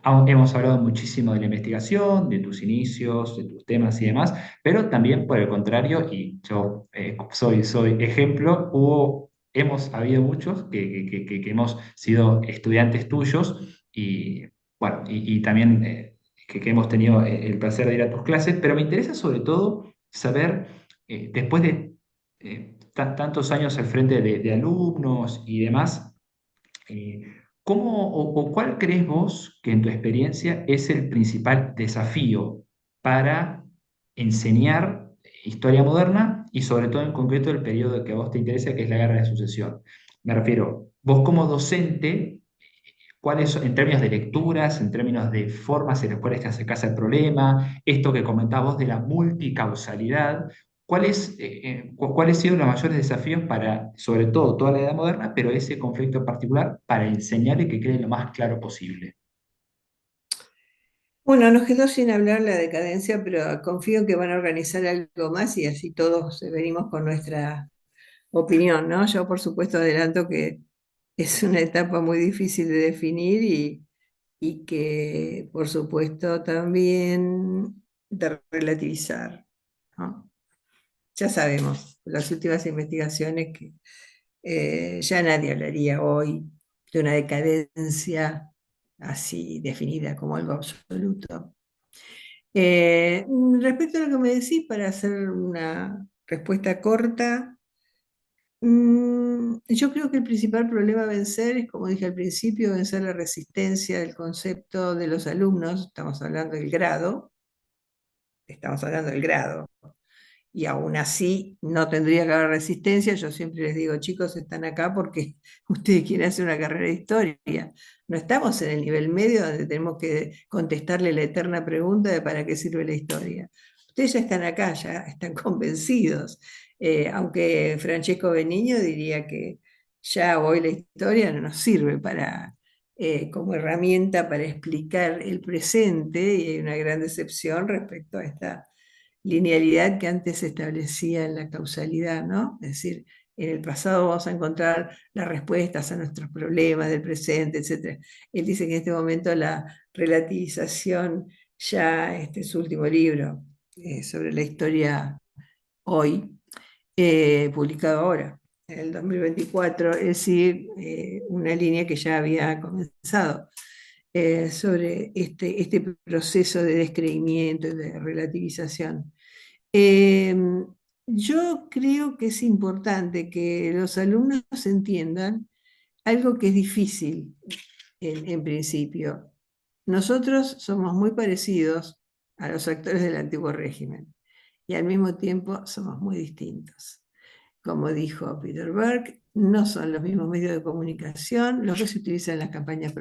Hemos hablado muchísimo de la investigación, de tus inicios, de tus temas y demás, pero también por el contrario, y yo soy ejemplo, hemos habido muchos que hemos sido estudiantes tuyos y, bueno, y también que hemos tenido el placer de ir a tus clases, pero me interesa sobre todo saber, después de tantos años al frente de alumnos y demás, eh, ¿cómo o cuál crees vos que en tu experiencia es el principal desafío para enseñar historia moderna y sobre todo en concreto el periodo que a vos te interesa, que es la Guerra de Sucesión? Me refiero, vos como docente, ¿cuáles son, en términos de lecturas, en términos de formas en las cuales te acercás al problema, esto que comentabas de la multicausalidad? ¿Cuáles han sido los mayores desafíos para, sobre todo, toda la edad moderna, pero ese conflicto en particular, para enseñar y que quede lo más claro posible? Bueno, nos quedó sin hablar la decadencia, pero confío que van a organizar algo más y así todos venimos con nuestra opinión, ¿no? Yo, por supuesto, adelanto que es una etapa muy difícil de definir y que, por supuesto, también de relativizar, ¿no? Ya sabemos, las últimas investigaciones que ya nadie hablaría hoy de una decadencia así definida como algo absoluto. Respecto a lo que me decís, para hacer una respuesta corta, yo creo que el principal problema a vencer es, como dije al principio, vencer la resistencia del concepto de los alumnos. Estamos hablando del grado, y aún así no tendría que haber resistencia. Yo siempre les digo, chicos, están acá porque ustedes quieren hacer una carrera de historia. No estamos en el nivel medio donde tenemos que contestarle la eterna pregunta de para qué sirve la historia. Ustedes ya están acá, ya están convencidos. Aunque Francesco Beniño diría que ya hoy la historia no nos sirve como herramienta para explicar el presente, y hay una gran decepción respecto a esta linealidad que antes se establecía en la causalidad, ¿no? Es decir, en el pasado vamos a encontrar las respuestas a nuestros problemas del presente, etc. Él dice que en este momento la relativización, ya su último libro sobre la historia hoy, publicado ahora, en el 2024, es decir, una línea que ya había comenzado sobre este proceso de descreimiento y de relativización. Yo creo que es importante que los alumnos entiendan algo que es difícil en principio. Nosotros somos muy parecidos a los actores del antiguo régimen y al mismo tiempo somos muy distintos. Como dijo Peter Berg, no son los mismos medios de comunicación los que se utilizan en las campañas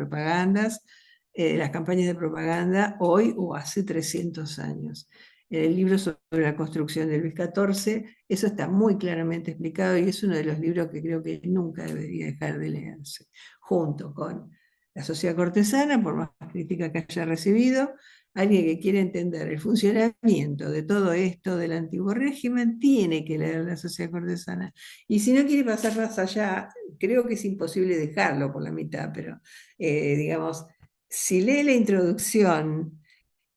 las campañas de propaganda hoy o hace 300 años. En el libro sobre la construcción de Luis XIV, eso está muy claramente explicado y es uno de los libros que creo que nunca debería dejar de leerse, junto con La Sociedad Cortesana, por más crítica que haya recibido. Alguien que quiere entender el funcionamiento de todo esto del antiguo régimen tiene que leer La Sociedad Cortesana. Y si no quiere pasar más allá, creo que es imposible dejarlo por la mitad, pero digamos, si lee la introducción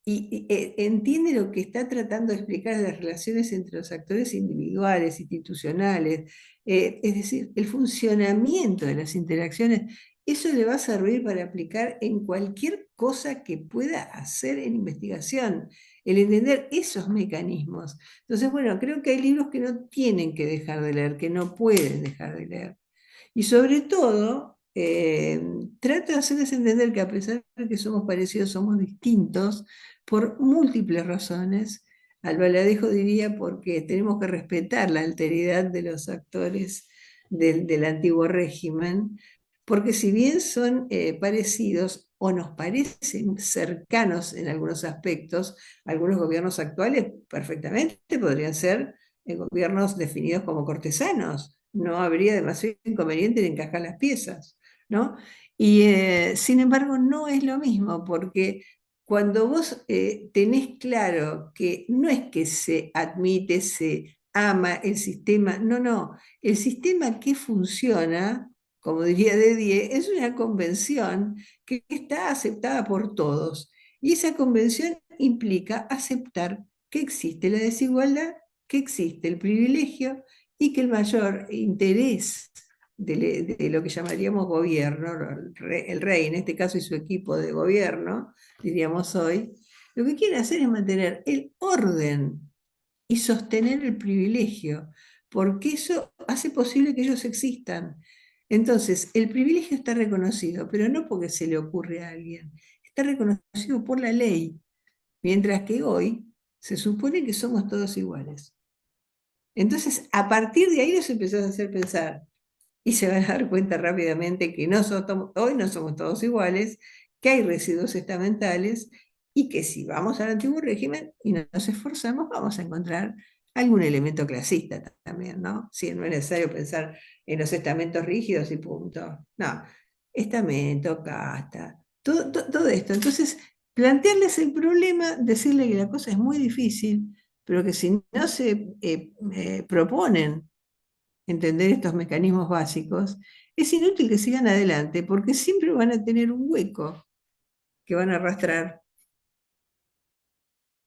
y entiende lo que está tratando de explicar de las relaciones entre los actores individuales, institucionales, es decir, el funcionamiento de las interacciones, eso le va a servir para aplicar en cualquier cosa que pueda hacer en investigación, el entender esos mecanismos. Entonces, bueno, creo que hay libros que no tienen que dejar de leer, que no pueden dejar de leer. Y sobre todo, trato de hacerles entender que a pesar de que somos parecidos, somos distintos por múltiples razones. Al Baladejo diría porque tenemos que respetar la alteridad de los actores del antiguo régimen, porque si bien son parecidos o nos parecen cercanos en algunos aspectos, algunos gobiernos actuales perfectamente podrían ser gobiernos definidos como cortesanos. No habría demasiado inconveniente en encajar las piezas, ¿no? Y sin embargo no es lo mismo, porque cuando vos tenés claro que no es que se admite, se ama el sistema, no, no, el sistema que funciona, como diría Dedier, es una convención que está aceptada por todos. Y esa convención implica aceptar que existe la desigualdad, que existe el privilegio y que el mayor interés de lo que llamaríamos gobierno, el rey en este caso y su equipo de gobierno, diríamos hoy, lo que quieren hacer es mantener el orden y sostener el privilegio, porque eso hace posible que ellos existan. Entonces, el privilegio está reconocido, pero no porque se le ocurre a alguien, está reconocido por la ley, mientras que hoy se supone que somos todos iguales. Entonces, a partir de ahí los empezás a hacer pensar y se van a dar cuenta rápidamente que hoy no somos todos iguales, que hay residuos estamentales y que si vamos al antiguo régimen y nos esforzamos, vamos a encontrar algún elemento clasista también, ¿no? Si no es necesario pensar en los estamentos rígidos y punto. No, estamento, casta, todo esto. Entonces, plantearles el problema, decirle que la cosa es muy difícil, pero que si no se proponen entender estos mecanismos básicos, es inútil que sigan adelante porque siempre van a tener un hueco que van a arrastrar,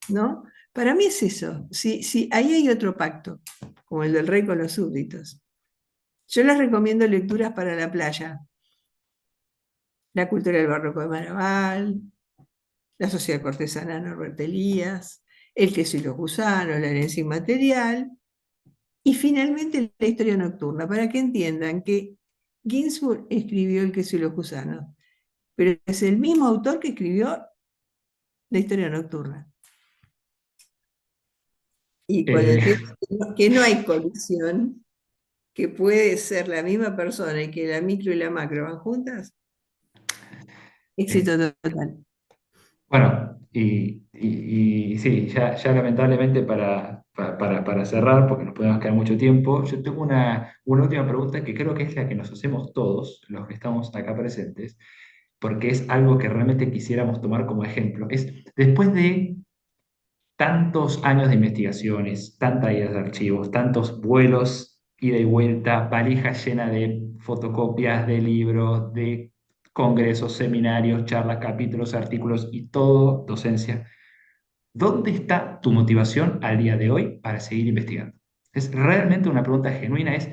¿no? Para mí es eso. Si ahí hay otro pacto, como el del rey con los súbditos. Yo les recomiendo lecturas para la playa. La cultura del barroco de Maraval, La sociedad cortesana de Norbert Elias, El queso y los gusanos, La herencia inmaterial, y finalmente la historia nocturna, para que entiendan que Ginsburg escribió El queso y los gusanos, pero es el mismo autor que escribió La historia nocturna. Y cuando Eh, entiendan que no hay colisión, que puede ser la misma persona y que la micro y la macro van juntas, eh, éxito total. bueno, y sí, ya lamentablemente para cerrar, porque nos podemos quedar mucho tiempo, yo tengo una última pregunta que creo que es la que nos hacemos todos, los que estamos acá presentes, porque es algo que realmente quisiéramos tomar como ejemplo. Es, después de tantos años de investigaciones, tantas idas de archivos, tantos vuelos, ida y vuelta, valijas llenas de fotocopias de libros, de congresos, seminarios, charlas, capítulos, artículos y todo docencia. ¿Dónde está tu motivación al día de hoy para seguir investigando? Es realmente una pregunta genuina, es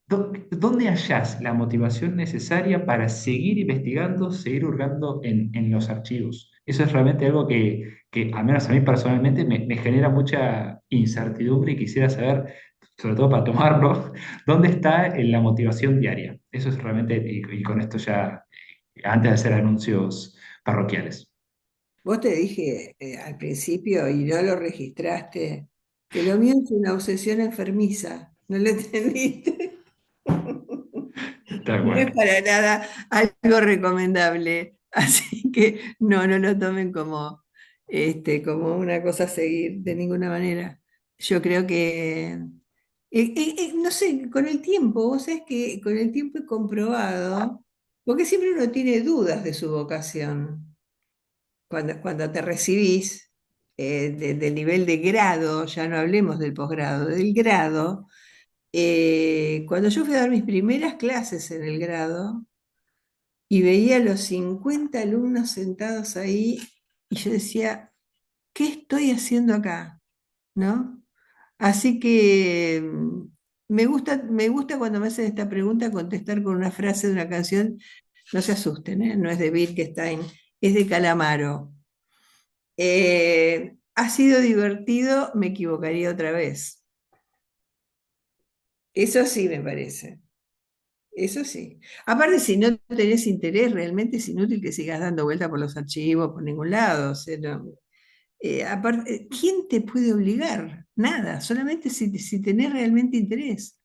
¿dónde hallás la motivación necesaria para seguir investigando, seguir hurgando en los archivos? Eso es realmente algo que, al menos a mí personalmente, me genera mucha incertidumbre y quisiera saber, sobre todo para tomarlo, ¿dónde está la motivación diaria? Eso es realmente, y con esto ya, antes de hacer anuncios parroquiales. Vos te dije al principio, y no lo registraste, que lo mío es una obsesión enfermiza. ¿No lo entendiste? Tal No es cual. para nada algo recomendable. Así que no lo tomen como una cosa a seguir de ninguna manera. Yo creo que, no sé, con el tiempo, vos sabés que con el tiempo he comprobado, porque siempre uno tiene dudas de su vocación. Cuando te recibís del nivel de grado, ya no hablemos del posgrado, del grado, cuando yo fui a dar mis primeras clases en el grado y veía a los 50 alumnos sentados ahí, y yo decía, ¿qué estoy haciendo acá? ¿No? Así que me gusta cuando me hacen esta pregunta contestar con una frase de una canción. No se asusten, ¿eh? No es de Wittgenstein, es de Calamaro. Ha sido divertido, me equivocaría otra vez. Eso sí me parece. Eso sí. Aparte, si no tenés interés, realmente es inútil que sigas dando vuelta por los archivos, por ningún lado. O sea, aparte, ¿quién te puede obligar? Nada, solamente si tenés realmente interés.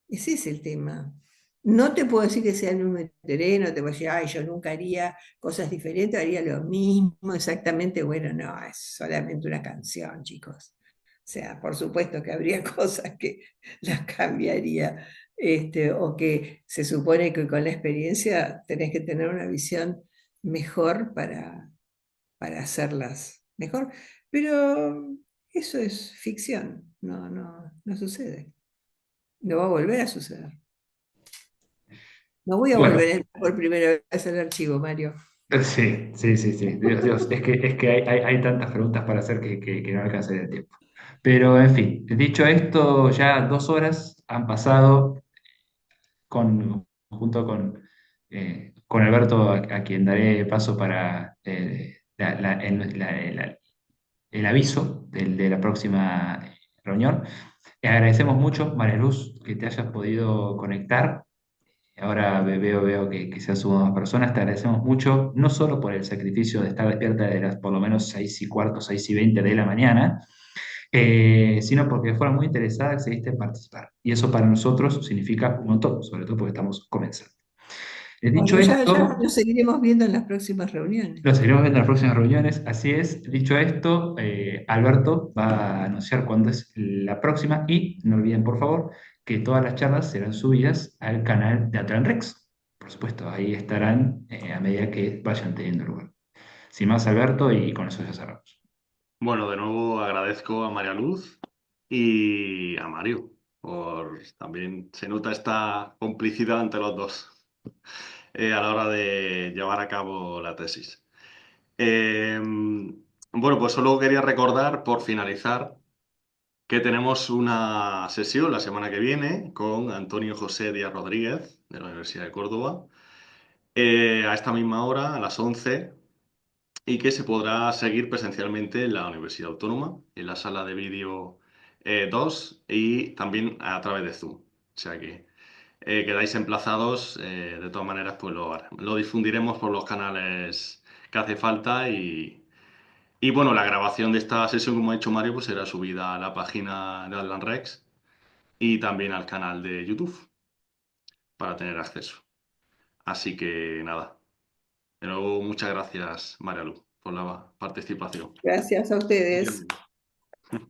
Ese es el tema. No te puedo decir que sea el mismo interés, no te voy a decir, ay, yo nunca haría cosas diferentes, haría lo mismo, exactamente. Bueno, no, es solamente una canción, chicos. O sea, por supuesto que habría cosas que las cambiaría, o que se supone que con la experiencia tenés que tener una visión mejor para hacerlas mejor. Pero eso es ficción, no sucede. No va a volver a suceder. No voy a Bueno, volver a entrar por primera vez al archivo, Mario. sí, sí, sí, sí. Dios, Dios, es que hay tantas preguntas para hacer que no alcanzaría el tiempo. Pero, en fin, dicho esto, ya 2 horas han pasado junto con Alberto, a quien daré paso para el aviso de la próxima reunión. Agradecemos mucho, María Luz, que te hayas podido conectar. Ahora veo que se han sumado más personas. Te agradecemos mucho, no solo por el sacrificio de estar despierta de las por lo menos 6:15, 6:20 de la mañana, sino porque fueron muy interesadas, accediste a participar. Y eso para nosotros significa un montón, sobre todo porque estamos comenzando. Dicho Bueno, ya esto, nos seguiremos viendo en las próximas reuniones. lo seguiremos viendo en las próximas reuniones. Así es, dicho esto, Alberto va a anunciar cuándo es la próxima y no olviden, por favor, que todas las charlas serán subidas al canal de Atlan Rex. Por supuesto, ahí estarán a medida que vayan teniendo lugar. Sin más, Alberto, y con eso ya cerramos. Bueno, de nuevo agradezco a María Luz y a Mario, también se nota esta complicidad entre los dos a la hora de llevar a cabo la tesis. Bueno, pues solo quería recordar, por finalizar, que tenemos una sesión la semana que viene con Antonio José Díaz Rodríguez, de la Universidad de Córdoba, a esta misma hora, a las 11, y que se podrá seguir presencialmente en la Universidad Autónoma, en la sala de vídeo 2 y también a través de Zoom. O sea que quedáis emplazados, de todas maneras, pues lo difundiremos por los canales que hace falta y bueno, la grabación de esta sesión, como ha dicho Mario, pues será subida a la página de Atlan Rex y también al canal de YouTube para tener acceso. Así que nada, de nuevo muchas gracias, María Luz, por la participación. Gracias a ustedes. Bien.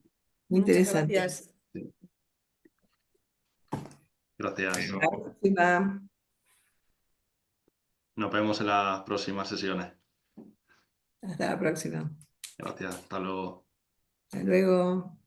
Muy Muchas interesante. gracias. Sí. Gracias. Hasta la próxima. Nos vemos en las próximas sesiones. Hasta la próxima. Gracias. Hasta luego. Hasta luego.